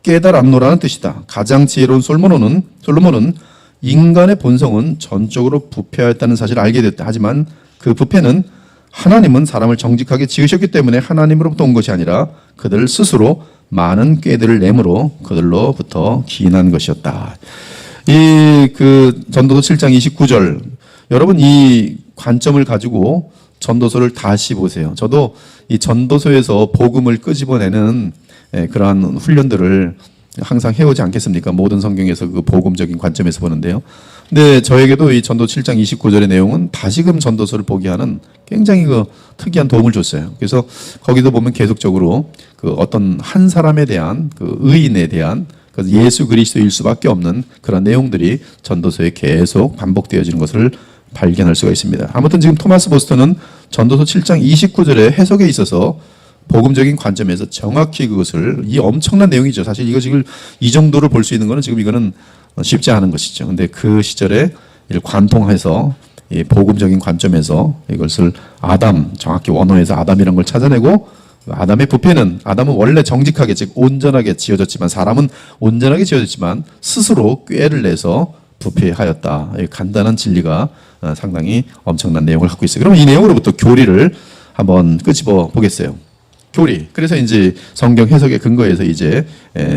깨달았노라는 뜻이다. 가장 지혜로운 솔로몬은 인간의 본성은 전적으로 부패하였다는 사실을 알게 됐다. 하지만 그 부패는 하나님은 사람을 정직하게 지으셨기 때문에 하나님으로부터 온 것이 아니라 그들 스스로 많은 꾀들을 내므로 그들로부터 기인한 것이었다. 전도서 7장 29절, 여러분 이 관점을 가지고 전도서를 다시 보세요. 저도 이 전도서에서 복음을 끄집어내는 그러한 훈련들을 항상 해오지 않겠습니까? 모든 성경에서 그 복음적인 관점에서 보는데요. 근데 저에게도 이 전도 7장 29절의 내용은 다시금 전도서를 보게 하는 굉장히 특이한 도움을 줬어요. 그래서 거기도 보면 계속적으로 어떤 한 사람에 대한 의인에 대한 예수 그리스도일 수밖에 없는 그런 내용들이 전도서에 계속 반복되어지는 것을 발견할 수가 있습니다. 아무튼 지금 토마스 보스턴은 전도서 7장 29절의 해석에 있어서 복음적인 관점에서 정확히 그것을, 이 엄청난 내용이죠. 사실 지금 이 정도로 볼 수 있는 거는 지금 이거는 쉽지 않은 것이죠. 근데 그 시절에 이를 관통해서 이 복음적인 관점에서 이것을 정확히 원어에서 아담이라는 걸 찾아내고, 아담의 부패는, 아담은 원래 정직하게, 즉 온전하게 지어졌지만, 사람은 온전하게 지어졌지만 스스로 꾀를 내서 부패하였다. 이 간단한 진리가 상당히 엄청난 내용을 갖고 있어요. 그럼 이 내용으로부터 교리를 한번 끄집어 보겠어요. 교리. 그래서 이제 성경 해석의 근거에서 이제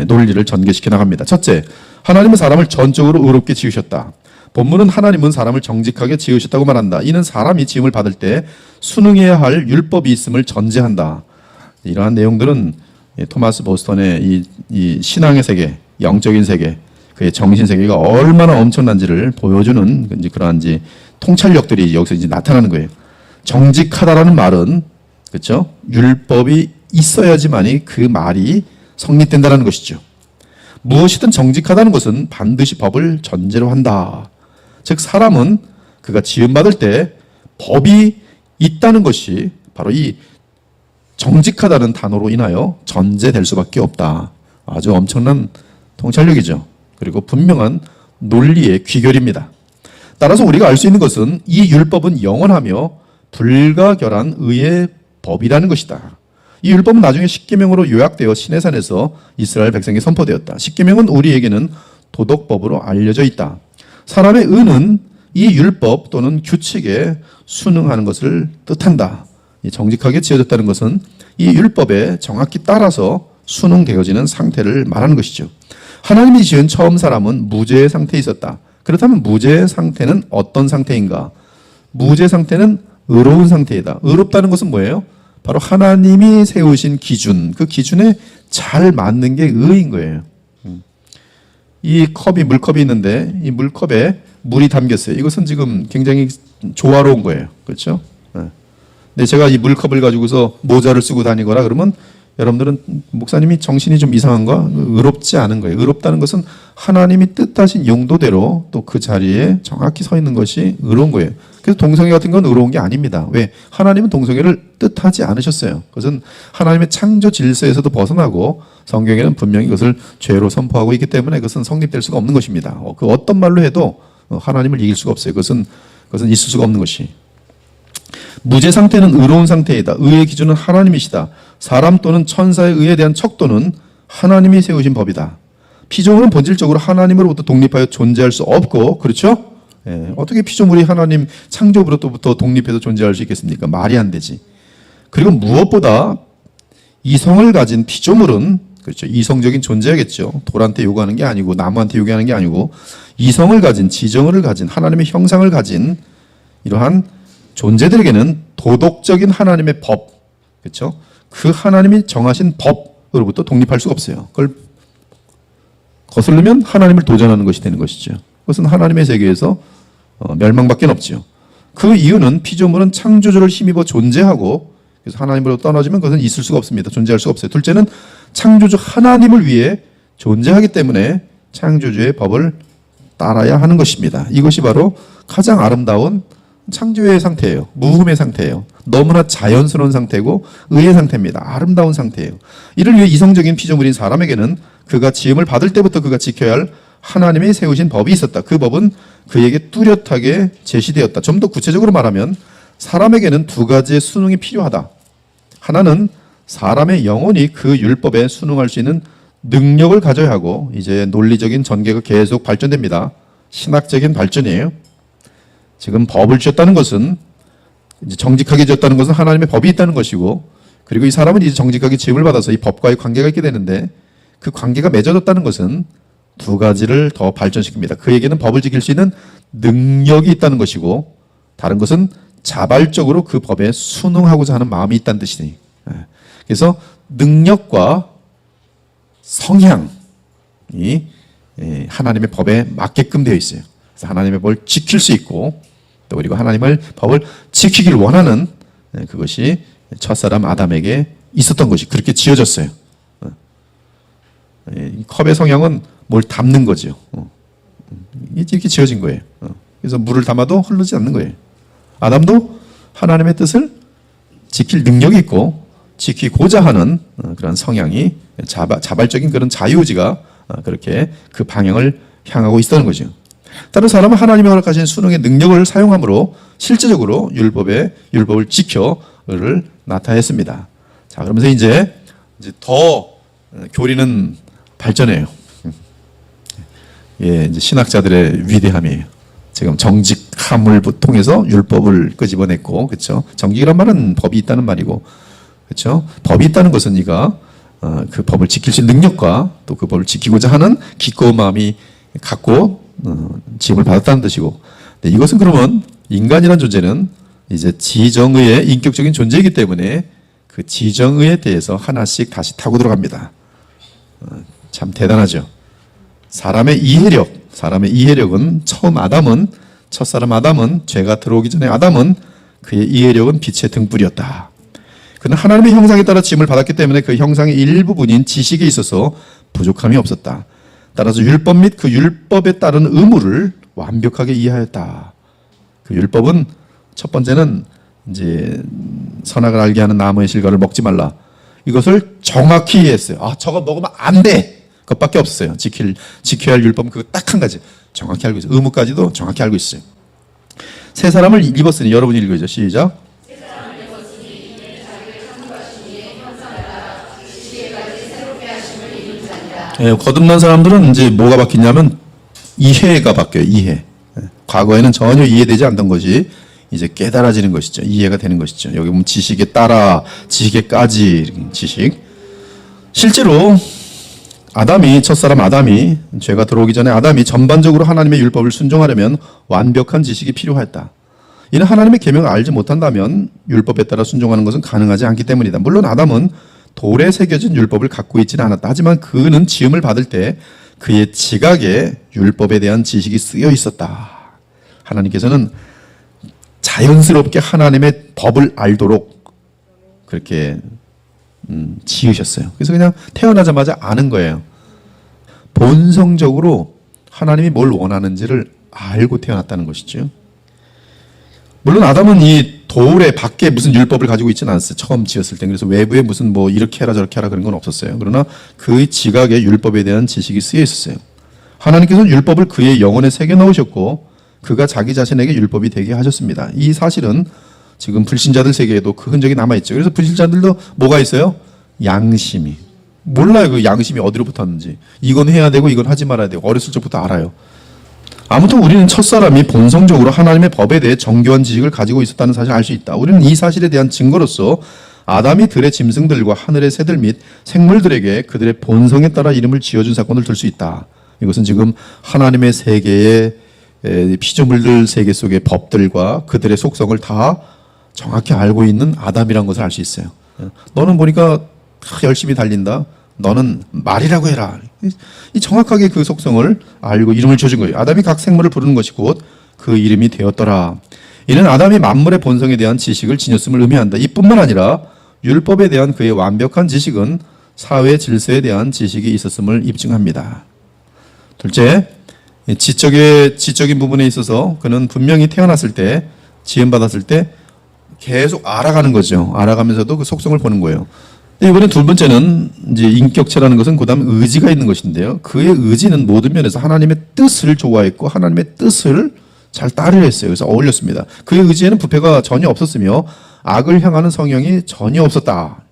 논리를 전개시켜 나갑니다. 첫째, 하나님은 사람을 전적으로 의롭게 지으셨다. 본문은 하나님은 사람을 정직하게 지으셨다고 말한다. 이는 사람이 지음을 받을 때 순응해야 할 율법이 있음을 전제한다. 이러한 내용들은 토마스 보스턴의 이 신앙의 세계, 영적인 세계, 그의 정신 세계가 얼마나 엄청난지를 보여주는 이제 그러한 이제 통찰력들이 여기서 이제 나타나는 거예요. 정직하다라는 말은 그렇죠? 율법이 있어야지만이 그 말이 성립된다는 것이죠. 무엇이든 정직하다는 것은 반드시 법을 전제로 한다. 즉 사람은 그가 지음받을 때 법이 있다는 것이 바로 이 정직하다는 단어로 인하여 전제될 수밖에 없다. 아주 엄청난 통찰력이죠. 그리고 분명한 논리의 귀결입니다. 따라서 우리가 알 수 있는 것은 이 율법은 영원하며 불가결한 의의 법이라는 것이다. 이 율법은 나중에 십계명으로 요약되어 시내산에서 이스라엘 백성에게 선포되었다. 십계명은 우리에게는 도덕법으로 알려져 있다. 사람의 의는 이 율법 또는 규칙에 순응하는 것을 뜻한다. 정직하게 지어졌다는 것은 이 율법에 정확히 따라서 순응되어지는 상태를 말하는 것이죠. 하나님이 지은 처음 사람은 무죄의 상태에 있었다. 그렇다면 무죄의 상태는 어떤 상태인가? 무죄 상태는 의로운 상태이다. 의롭다는 것은 뭐예요? 바로 하나님이 세우신 기준, 그 기준에 잘 맞는 게 의인 거예요. 이 컵이 물컵이 있는데 이 물컵에 물이 담겼어요. 이것은 지금 굉장히 조화로운 거예요. 그렇죠? 근데 제가 이 물컵을 가지고서 모자를 쓰고 다니거나 그러면 여러분들은 목사님이 정신이 좀 이상한가? 의롭지 않은 거예요. 의롭다는 것은 하나님이 뜻하신 용도대로 또 그 자리에 정확히 서 있는 것이 의로운 거예요. 그래서 동성애 같은 건 의로운 게 아닙니다. 왜? 하나님은 동성애를 뜻하지 않으셨어요. 그것은 하나님의 창조 질서에서도 벗어나고 성경에는 분명히 그것을 죄로 선포하고 있기 때문에 그것은 성립될 수가 없는 것입니다. 그 어떤 말로 해도 하나님을 이길 수가 없어요. 그것은 있을 수가 없는 것이. 무죄 상태는 의로운 상태이다. 의의 기준은 하나님이시다. 사람 또는 천사의 의에 대한 척도는 하나님이 세우신 법이다. 피조물은 본질적으로 하나님으로부터 독립하여 존재할 수 없고, 그렇죠? 어떻게 피조물이 하나님 창조부로부터 독립해서 존재할 수 있겠습니까? 말이 안 되지. 그리고 무엇보다 이성을 가진 피조물은, 그렇죠, 이성적인 존재야겠죠. 돌한테 요구하는 게 아니고 나무한테 요구하는 게 아니고 이성을 가진, 지정을 가진, 하나님의 형상을 가진 이러한 존재들에게는 도덕적인 하나님의 법, 그렇죠? 그 하나님이 정하신 법으로부터 독립할 수가 없어요. 그걸 거슬르면 하나님을 도전하는 것이 되는 것이죠. 그것은 하나님의 세계에서 멸망밖에 없지요. 그 이유는 피조물은 창조주를 힘입어 존재하고 그래서 하나님으로 떨어지면 그것은 있을 수가 없습니다. 존재할 수가 없어요. 둘째는 창조주 하나님을 위해 존재하기 때문에 창조주의 법을 따라야 하는 것입니다. 이것이 바로 가장 아름다운 창조의 상태예요. 무흠의 상태예요. 너무나 자연스러운 상태고 의의 상태입니다. 아름다운 상태예요. 이를 위해 이성적인 피조물인 사람에게는 그가 지음을 받을 때부터 그가 지켜야 할 하나님이 세우신 법이 있었다. 그 법은 그에게 뚜렷하게 제시되었다. 좀 더 구체적으로 말하면 사람에게는 두 가지의 순응이 필요하다. 하나는 사람의 영혼이 그 율법에 순응할 수 있는 능력을 가져야 하고 이제 논리적인 전개가 계속 발전됩니다. 신학적인 발전이에요. 지금 법을 지었다는 것은 이제 정직하게 지었다는 것은 하나님의 법이 있다는 것이고 그리고 이 사람은 이제 정직하게 지음을 받아서 이 법과의 관계가 있게 되는데 그 관계가 맺어졌다는 것은 두 가지를 더 발전시킵니다. 그에게는 법을 지킬 수 있는 능력이 있다는 것이고 다른 것은 자발적으로 그 법에 순응하고자 하는 마음이 있다는 뜻이니. 그래서 능력과 성향이 하나님의 법에 맞게끔 되어 있어요. 그래서 하나님의 법을 지킬 수 있고 또 그리고 하나님의 법을 지키길 원하는 그것이 첫사람 아담에게 있었던 것이 그렇게 지어졌어요. 이 컵의 성향은 뭘 담는 거죠. 이렇게 지어진 거예요. 그래서 물을 담아도 흐르지 않는 거예요. 아담도 하나님의 뜻을 지킬 능력이 있고 지키고자 하는 그런 성향이 자발적인 그런 자유의지가 그렇게 그 방향을 향하고 있었던 거죠. 따라서 사람은 하나님이 허락하신 순응의 능력을 사용함으로 실제적으로 율법을 지켜를 나타냈습니다. 자, 그러면서 이제 더 교리는 발전해요. 예, 이제 신학자들의 위대함이에요. 지금 정직하다. 함을 통해서 율법을 끄집어냈고, 그렇죠? 정직이란 말은 법이 있다는 말이고, 그렇죠? 법이 있다는 것은 네가 그 법을 지킬 수 있는 능력과 또 그 법을 지키고자 하는 기꺼운 마음이 갖고 지음을 받았다는 뜻이고, 네, 이것은 그러면 인간이라는 존재는 이제 지정의의 인격적인 존재이기 때문에 그 지정의에 대해서 하나씩 다시 타고 들어갑니다. 참 대단하죠. 사람의 이해력은 첫사람 아담은 죄가 들어오기 전에 아담은 그의 이해력은 빛의 등불이었다. 그는 하나님의 형상에 따라 지음을 받았기 때문에 그 형상의 일부분인 지식에 있어서 부족함이 없었다. 따라서 율법 및 그 율법에 따른 의무를 완벽하게 이해하였다. 그 율법은 첫 번째는 이제 선악을 알게 하는 나무의 실과를 먹지 말라. 이것을 정확히 이해했어요. 저거 먹으면 안 돼. 그것밖에 없었어요. 지켜야 할 율법은 그거 딱 한 가지. 정확히 알고 있어요. 의무까지도 정확히 알고 있어요. 새 사람을 입었으니 여러분이 읽어줘. 시작. 예, 거듭난 사람들은 이제 뭐가 바뀌냐면 이해가 바뀌어요. 이해. 과거에는 전혀 이해되지 않던 것이 이제 깨달아지는 것이죠. 이해가 되는 것이죠. 여기 보면 지식에 따라, 지식에까지, 지식. 실제로 첫사람 아담이 죄가 들어오기 전에 아담이 전반적으로 하나님의 율법을 순종하려면 완벽한 지식이 필요하였다. 이는 하나님의 계명을 알지 못한다면 율법에 따라 순종하는 것은 가능하지 않기 때문이다. 물론 아담은 돌에 새겨진 율법을 갖고 있지는 않았다. 하지만 그는 지음을 받을 때 그의 지각에 율법에 대한 지식이 쓰여 있었다. 하나님께서는 자연스럽게 하나님의 법을 알도록 그렇게 지으셨어요. 그래서 그냥 태어나자마자 아는 거예요. 본성적으로 하나님이 뭘 원하는지를 알고 태어났다는 것이죠. 물론 아담은 이 돌에 밖에 무슨 율법을 가지고 있지는 않았어요. 처음 지었을 때. 그래서 외부에 무슨 뭐 이렇게 해라 저렇게 하라 그런 건 없었어요. 그러나 그의 지각에 율법에 대한 지식이 쓰여 있었어요. 하나님께서는 율법을 그의 영혼에 새겨 넣으셨고 그가 자기 자신에게 율법이 되게 하셨습니다. 이 사실은 지금 불신자들 세계에도 그 흔적이 남아있죠. 그래서 불신자들도 뭐가 있어요? 양심이. 몰라요. 그 양심이 어디로 붙었는지. 이건 해야 되고 이건 하지 말아야 되고 어렸을 적부터 알아요. 아무튼 우리는 첫사람이 본성적으로 하나님의 법에 대해 정교한 지식을 가지고 있었다는 사실을 알 수 있다. 우리는 이 사실에 대한 증거로서 아담이 들의 짐승들과 하늘의 새들 및 생물들에게 그들의 본성에 따라 이름을 지어준 사건을 들 수 있다. 이것은 지금 하나님의 세계의 피조물들 세계 속의 법들과 그들의 속성을 다 정확히 알고 있는 아담이라는 것을 알 수 있어요. 너는 보니까 열심히 달린다. 너는 말이라고 해라. 이 정확하게 그 속성을 알고 이름을 지어준 거예요. 아담이 각 생물을 부르는 것이 곧 그 이름이 되었더라. 이는 아담이 만물의 본성에 대한 지식을 지녔음을 의미한다. 이뿐만 아니라 율법에 대한 그의 완벽한 지식은 사회 질서에 대한 지식이 있었음을 입증합니다. 둘째, 지적인 부분에 있어서 그는 분명히 태어났을 때, 지음받았을 때 계속 알아가는 거죠. 알아가면서도 그 속성을 보는 거예요. 이번에 두 번째는 이제 인격체라는 것은 그다음 의지가 있는 것인데요. 그의 의지는 모든 면에서 하나님의 뜻을 좋아했고 하나님의 뜻을 잘 따르려 했어요. 그래서 어울렸습니다. 그의 의지에는 부패가 전혀 없었으며 악을 향하는 성향이 전혀 없었다.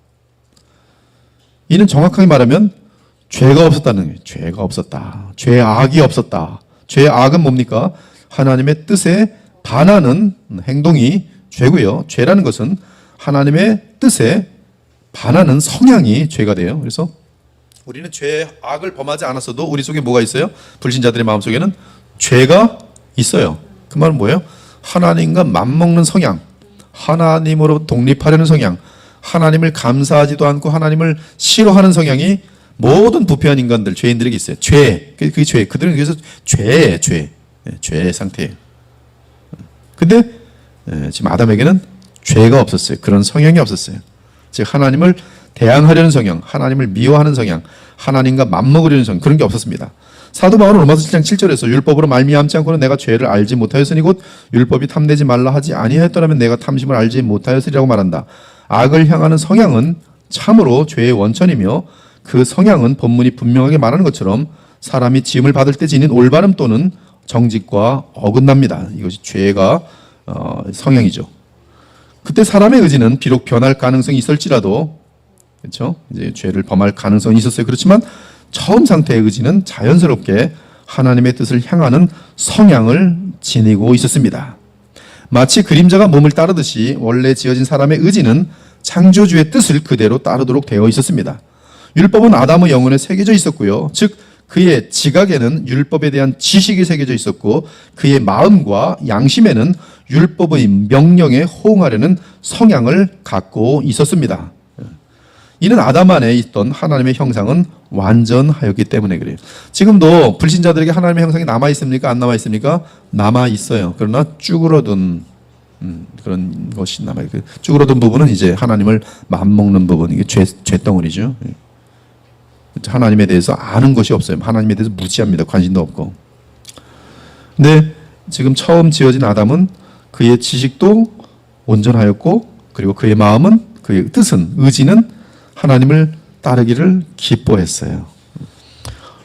이는 정확하게 말하면 죄가 없었다는 거예요. 죄가 없었다. 죄악이 없었다. 죄악은 뭡니까? 하나님의 뜻에 반하는 행동이 죄고요. 죄라는 것은 하나님의 뜻에 반하는 성향이 죄가 돼요. 그래서 우리는 죄악을 범하지 않았어도 우리 속에 뭐가 있어요? 불신자들의 마음속에는 죄가 있어요. 그 말은 뭐예요? 하나님과 맞먹는 성향, 하나님으로 독립하려는 성향, 하나님을 감사하지도 않고 하나님을 싫어하는 성향이 모든 부패한 인간들, 죄인들에게 있어요. 그게 죄. 그들은 그래서 죄 상태예요. 근데 지금 아담에게는 죄가 없었어요. 그런 성향이 없었어요. 즉 하나님을 대항하려는 성향, 하나님을 미워하는 성향, 하나님과 맞먹으려는 성향, 그런 게 없었습니다. 사도 바울은 로마서 7장 7절에서 율법으로 말미암지 않고는 내가 죄를 알지 못하였으니 곧 율법이 탐내지 말라 하지 아니하였더라면 내가 탐심을 알지 못하였으리라고 말한다. 악을 향하는 성향은 참으로 죄의 원천이며 그 성향은 본문이 분명하게 말하는 것처럼 사람이 지음을 받을 때 지닌 올바름 또는 정직과 어긋납니다. 이것이 죄가 성향이죠. 그때 사람의 의지는 비록 변할 가능성이 있을지라도, 그렇죠? 이제 죄를 범할 가능성이 있었어요. 그렇지만 처음 상태의 의지는 자연스럽게 하나님의 뜻을 향하는 성향을 지니고 있었습니다. 마치 그림자가 몸을 따르듯이 원래 지어진 사람의 의지는 창조주의 뜻을 그대로 따르도록 되어 있었습니다. 율법은 아담의 영혼에 새겨져 있었고요. 즉 그의 지각에는 율법에 대한 지식이 새겨져 있었고 그의 마음과 양심에는 율법의 명령에 호응하려는 성향을 갖고 있었습니다. 이는 아담 안에 있던 하나님의 형상은 완전하였기 때문에 그래요. 지금도 불신자들에게 하나님의 형상이 남아 있습니까? 안 남아 있습니까? 남아 있어요. 그러나 쭈그러든 그런 것이 남아요. 쭈그러든 부분은 이제 하나님을 맘먹는 부분, 이게 죄덩어리죠. 하나님에 대해서 아는 것이 없어요. 하나님에 대해서 무지합니다. 관심도 없고. 근데 지금 처음 지어진 아담은 그의 지식도 온전하였고, 그리고 그의 마음은, 그의 뜻은, 의지는 하나님을 따르기를 기뻐했어요.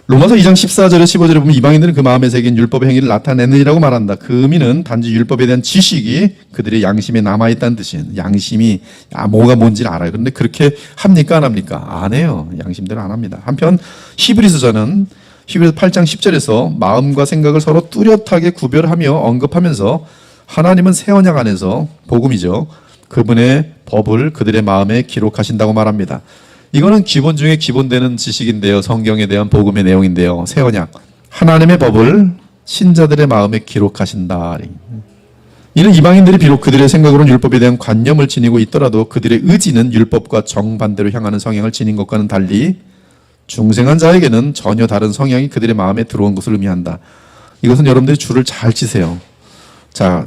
로마서 2장 14절에 15절에 보면 이방인들은 그 마음에 새긴 율법의 행위를 나타내느니라고 말한다. 그 의미는 단지 율법에 대한 지식이 그들의 양심에 남아있다는 뜻이에요. 양심이 뭐가 뭔지를 알아요. 그런데 그렇게 합니까? 안 합니까? 안 해요. 양심대로 안 합니다. 한편 히브리서는 히브리서 8장 10절에서 마음과 생각을 서로 뚜렷하게 구별하며 언급하면서 하나님은 새 언약 안에서 복음이죠. 그분의 법을 그들의 마음에 기록하신다고 말합니다. 이거는 기본 중에 기본 되는 지식인데요. 성경에 대한 복음의 내용인데요. 새 언약. 하나님의 법을 신자들의 마음에 기록하신다. 이는 이방인들이 비록 그들의 생각으로는 율법에 대한 관념을 지니고 있더라도 그들의 의지는 율법과 정반대로 향하는 성향을 지닌 것과는 달리 중생한 자에게는 전혀 다른 성향이 그들의 마음에 들어온 것을 의미한다. 이것은 여러분들이 줄을 잘 치세요. 자,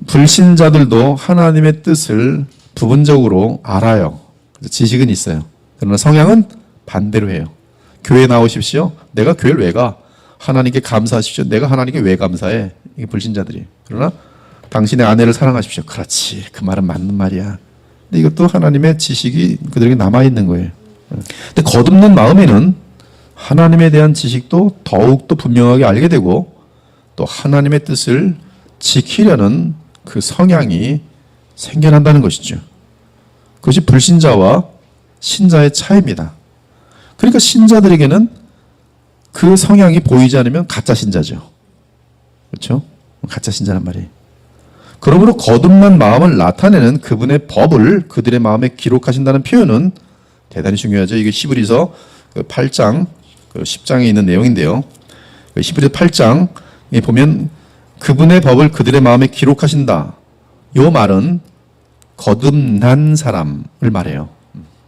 불신자들도 하나님의 뜻을 부분적으로 알아요. 지식은 있어요. 그러나 성향은 반대로 해요. 교회 나오십시오. 내가 교회를 왜 가? 하나님께 감사하십시오. 내가 하나님께 왜 감사해? 이게 불신자들이. 그러나 당신의 아내를 사랑하십시오. 그렇지. 그 말은 맞는 말이야. 근데 이것도 하나님의 지식이 그들에게 남아있는 거예요. 근데 거듭난 마음에는 하나님에 대한 지식도 더욱더 분명하게 알게 되고 또 하나님의 뜻을 지키려는 그 성향이 생겨난다는 것이죠. 그것이 불신자와 신자의 차이입니다. 그러니까 신자들에게는 그 성향이 보이지 않으면 가짜 신자죠. 그렇죠? 가짜 신자란 말이에요. 그러므로 거듭난 마음을 나타내는 그분의 법을 그들의 마음에 기록하신다는 표현은 대단히 중요하죠. 이게 히브리서 8장, 10장에 있는 내용인데요. 히브리서 8장에 보면 그분의 법을 그들의 마음에 기록하신다. 이 말은 거듭난 사람을 말해요.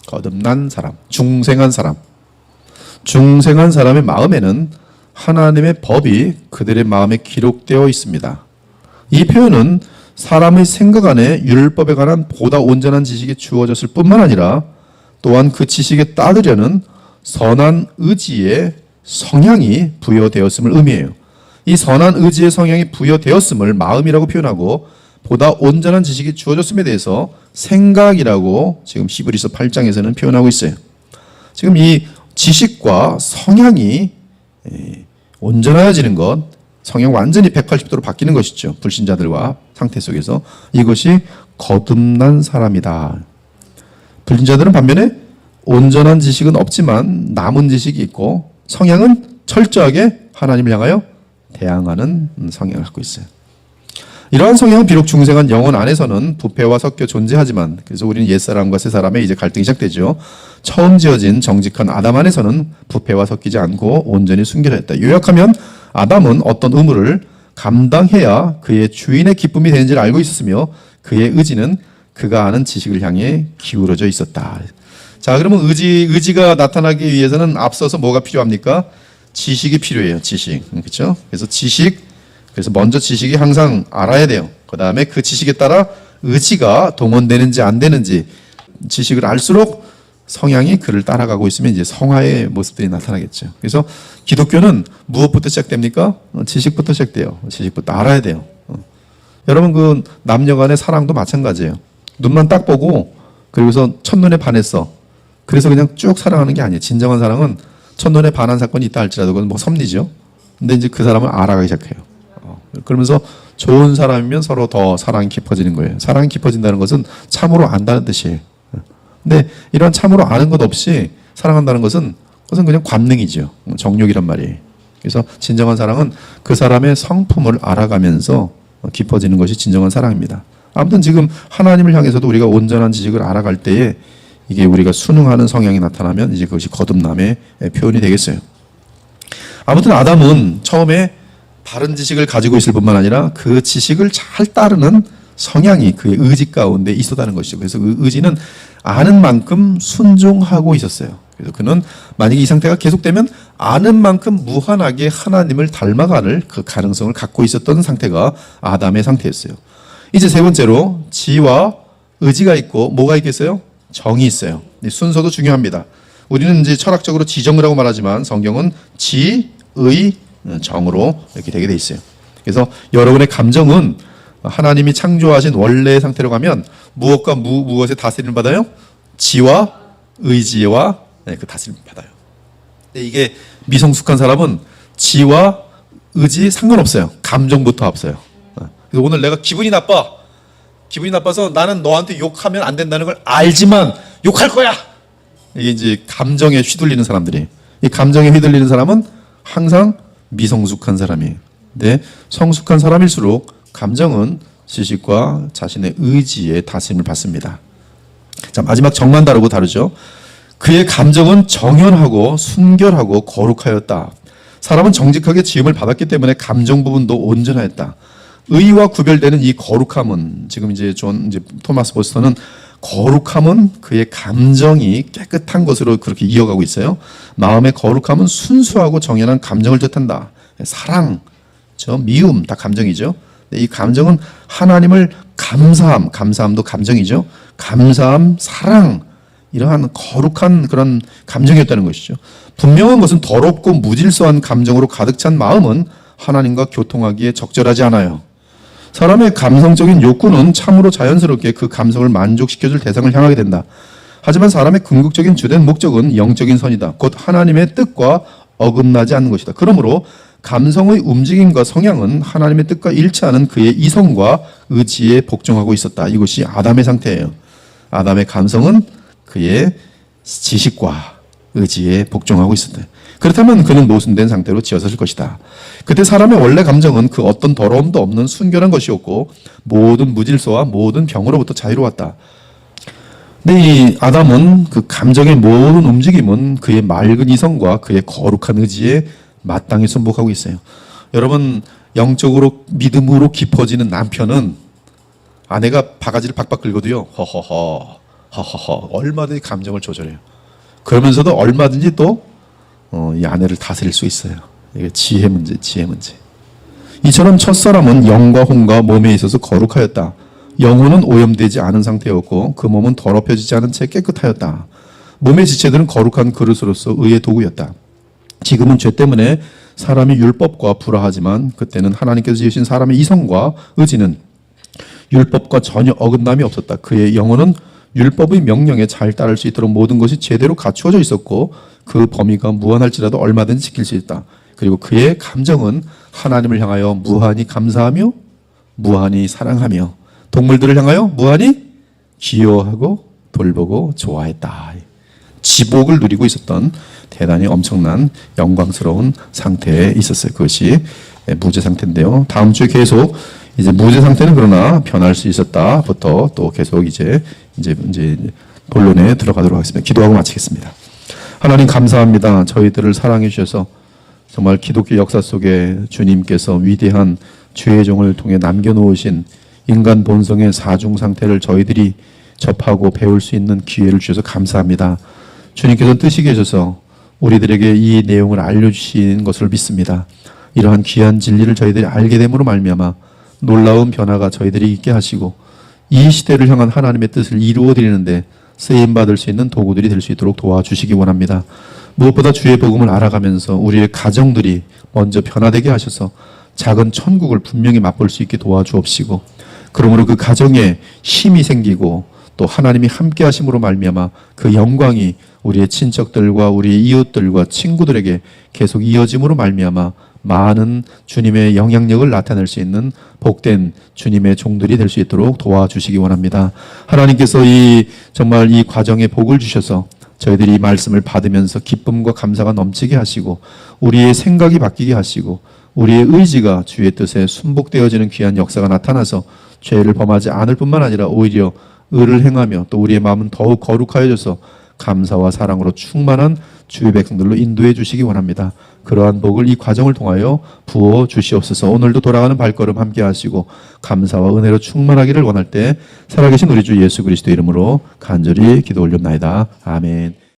거듭난 사람, 중생한 사람. 중생한 사람의 마음에는 하나님의 법이 그들의 마음에 기록되어 있습니다. 이 표현은 사람의 생각 안에 율법에 관한 보다 온전한 지식이 주어졌을 뿐만 아니라 또한 그 지식에 따르려는 선한 의지의 성향이 부여되었음을 의미해요. 이 선한 의지의 성향이 부여되었음을 마음이라고 표현하고 보다 온전한 지식이 주어졌음에 대해서 생각이라고 지금 히브리서 8장에서는 표현하고 있어요. 지금 이 지식과 성향이 온전해지는 것, 성향 완전히 180도로 바뀌는 것이죠. 불신자들과 상태 속에서. 이것이 거듭난 사람이다. 불신자들은 반면에 온전한 지식은 없지만 남은 지식이 있고 성향은 철저하게 하나님을 향하여 대항하는 성향을 갖고 있어요. 이러한 성향은 비록 중생한 영혼 안에서는 부패와 섞여 존재하지만, 그래서 우리는 옛사람과 새사람의 이제 갈등이 시작되죠. 처음 지어진 정직한 아담 안에서는 부패와 섞이지 않고 온전히 순결했다. 요약하면 아담은 어떤 의무를 감당해야 그의 주인의 기쁨이 되는지를 알고 있었으며 그의 의지는 그가 아는 지식을 향해 기울어져 있었다. 자, 그러면 의지가 나타나기 위해서는 앞서서 뭐가 필요합니까? 지식이 필요해요. 지식. 그렇죠? 그래서 그래서 먼저 지식이 항상 알아야 돼요. 그 다음에 그 지식에 따라 의지가 동원되는지 안 되는지 지식을 알수록 성향이 그를 따라가고 있으면 이제 성화의 모습들이 나타나겠죠. 그래서 기독교는 무엇부터 시작됩니까? 지식부터 시작돼요. 지식부터 알아야 돼요. 여러분 그 남녀 간의 사랑도 마찬가지예요. 눈만 딱 보고 그리고서 첫눈에 반했어. 그래서 그냥 쭉 사랑하는 게 아니에요. 진정한 사랑은 첫눈에 반한 사건이 있다 할지라도 그건 뭐 섭리죠. 근데 이제 그 사람을 알아가기 시작해요. 그러면서 좋은 사람이면 서로 더 사랑이 깊어지는 거예요. 사랑이 깊어진다는 것은 참으로 안다는 뜻이에요. 근데 이런 참으로 아는 것 없이 사랑한다는 것은 그것은 그냥 관능이죠. 정욕이란 말이에요. 그래서 진정한 사랑은 그 사람의 성품을 알아가면서 깊어지는 것이 진정한 사랑입니다. 아무튼 지금 하나님을 향해서도 우리가 온전한 지식을 알아갈 때에 이게 우리가 순응하는 성향이 나타나면 이제 그것이 거듭남의 표현이 되겠어요. 아무튼 아담은 처음에 바른 지식을 가지고 있을 뿐만 아니라 그 지식을 잘 따르는 성향이 그의 의지 가운데 있었다는 것이죠. 그래서 그 의지는 아는 만큼 순종하고 있었어요. 그래서 그는 만약에 이 상태가 계속되면 아는 만큼 무한하게 하나님을 닮아가는 그 가능성을 갖고 있었던 상태가 아담의 상태였어요. 이제 세 번째로 지와 의지가 있고 뭐가 있겠어요? 정이 있어요. 순서도 중요합니다. 우리는 이제 철학적으로 지정이라고 말하지만 성경은 지, 의, 정으로 이렇게 되게 돼 있어요. 그래서 여러분의 감정은 하나님이 창조하신 원래의 상태로 가면 무엇과 무엇의 다스림을 받아요? 지와 의지와 그 다스림을 받아요. 근데 이게 미성숙한 사람은 지와 의지 상관없어요. 감정부터 앞서요. 그래서 오늘 내가 기분이 나빠서 나는 너한테 욕하면 안 된다는 걸 알지만 욕할 거야. 이게 이제 감정에 휘둘리는 사람들이. 이 감정에 휘둘리는 사람은 항상 미성숙한 사람이에요. 근데 성숙한 사람일수록 감정은 지식과 자신의 의지에 다스림을 받습니다. 자, 마지막 정만 다르죠. 그의 감정은 정연하고 순결하고 거룩하였다. 사람은 정직하게 지음을 받았기 때문에 감정 부분도 온전하였다. 의와 구별되는 이 거룩함은 지금 이제 토마스 보스터는 거룩함은 그의 감정이 깨끗한 것으로 그렇게 이어가고 있어요. 마음의 거룩함은 순수하고 정연한 감정을 뜻한다. 사랑, 미움 다 감정이죠. 이 감정은 하나님을 감사함도 감정이죠. 감사함, 사랑 이러한 거룩한 그런 감정이었다는 것이죠. 분명한 것은 더럽고 무질서한 감정으로 가득 찬 마음은 하나님과 교통하기에 적절하지 않아요. 사람의 감성적인 욕구는 참으로 자연스럽게 그 감성을 만족시켜줄 대상을 향하게 된다. 하지만 사람의 궁극적인 주된 목적은 영적인 선이다. 곧 하나님의 뜻과 어긋나지 않는 것이다. 그러므로 감성의 움직임과 성향은 하나님의 뜻과 일치하는 그의 이성과 의지에 복종하고 있었다. 이것이 아담의 상태예요. 아담의 감성은 그의 지식과 의지에 복종하고 있었다. 그렇다면 그는 모순된 상태로 지어졌을 것이다. 그때 사람의 원래 감정은 그 어떤 더러움도 없는 순결한 것이었고 모든 무질서와 모든 병으로부터 자유로웠다. 근데 이 아담은 그 감정의 모든 움직임은 그의 맑은 이성과 그의 거룩한 의지에 마땅히 순복하고 있어요. 여러분, 영적으로 믿음으로 깊어지는 남편은 아내가 바가지를 박박 긁어도요, 허허허 얼마든지 감정을 조절해요. 그러면서도 얼마든지 또 이 아내를 다스릴 수 있어요. 이게 지혜 문제. 이처럼 첫사람은 영과 혼과 몸에 있어서 거룩하였다. 영혼은 오염되지 않은 상태였고 그 몸은 더럽혀지지 않은 채 깨끗하였다. 몸의 지체들은 거룩한 그릇으로서 의의 도구였다. 지금은 죄 때문에 사람이 율법과 불화하지만 그때는 하나님께서 지으신 사람의 이성과 의지는 율법과 전혀 어긋남이 없었다. 그의 영혼은 율법의 명령에 잘 따를 수 있도록 모든 것이 제대로 갖추어져 있었고 그 범위가 무한할지라도 얼마든지 지킬 수 있다. 그리고 그의 감정은 하나님을 향하여 무한히 감사하며 무한히 사랑하며 동물들을 향하여 무한히 귀여워하고 돌보고 좋아했다. 지복을 누리고 있었던 대단히 엄청난 영광스러운 상태에 있었어요. 그것이 무죄 상태인데요. 다음 주에 계속 이제 무죄 상태는 그러나 변할 수 있었다부터 또 계속 이제 본론에 들어가도록 하겠습니다. 기도하고 마치겠습니다. 하나님 감사합니다. 저희들을 사랑해 주셔서 정말 기독교 역사 속에 주님께서 위대한 주의 종을 통해 남겨놓으신 인간 본성의 사중 상태를 저희들이 접하고 배울 수 있는 기회를 주셔서 감사합니다. 주님께서 뜻이 계셔서 우리들에게 이 내용을 알려주신 것을 믿습니다. 이러한 귀한 진리를 저희들이 알게 됨으로 말미암아 놀라운 변화가 저희들이 있게 하시고 이 시대를 향한 하나님의 뜻을 이루어드리는데 쓰임받을 수 있는 도구들이 될 수 있도록 도와주시기 원합니다. 무엇보다 주의 복음을 알아가면서 우리의 가정들이 먼저 변화되게 하셔서 작은 천국을 분명히 맛볼 수 있게 도와주옵시고 그러므로 그 가정에 힘이 생기고 또 하나님이 함께 하심으로 말미암아 그 영광이 우리의 친척들과 우리의 이웃들과 친구들에게 계속 이어짐으로 말미암아 많은 주님의 영향력을 나타낼 수 있는 복된 주님의 종들이 될 수 있도록 도와주시기 원합니다. 하나님께서 정말 이 과정에 복을 주셔서 저희들이 이 말씀을 받으면서 기쁨과 감사가 넘치게 하시고 우리의 생각이 바뀌게 하시고 우리의 의지가 주의 뜻에 순복되어지는 귀한 역사가 나타나서 죄를 범하지 않을 뿐만 아니라 오히려 의를 행하며 또 우리의 마음은 더욱 거룩하여져서 감사와 사랑으로 충만한 주의 백성들로 인도해 주시기 원합니다. 그러한 복을 이 과정을 통하여 부어 주시옵소서. 오늘도 돌아가는 발걸음 함께 하시고 감사와 은혜로 충만하기를 원할 때 살아계신 우리 주 예수 그리스도 이름으로 간절히 기도 올렵나이다. 아멘.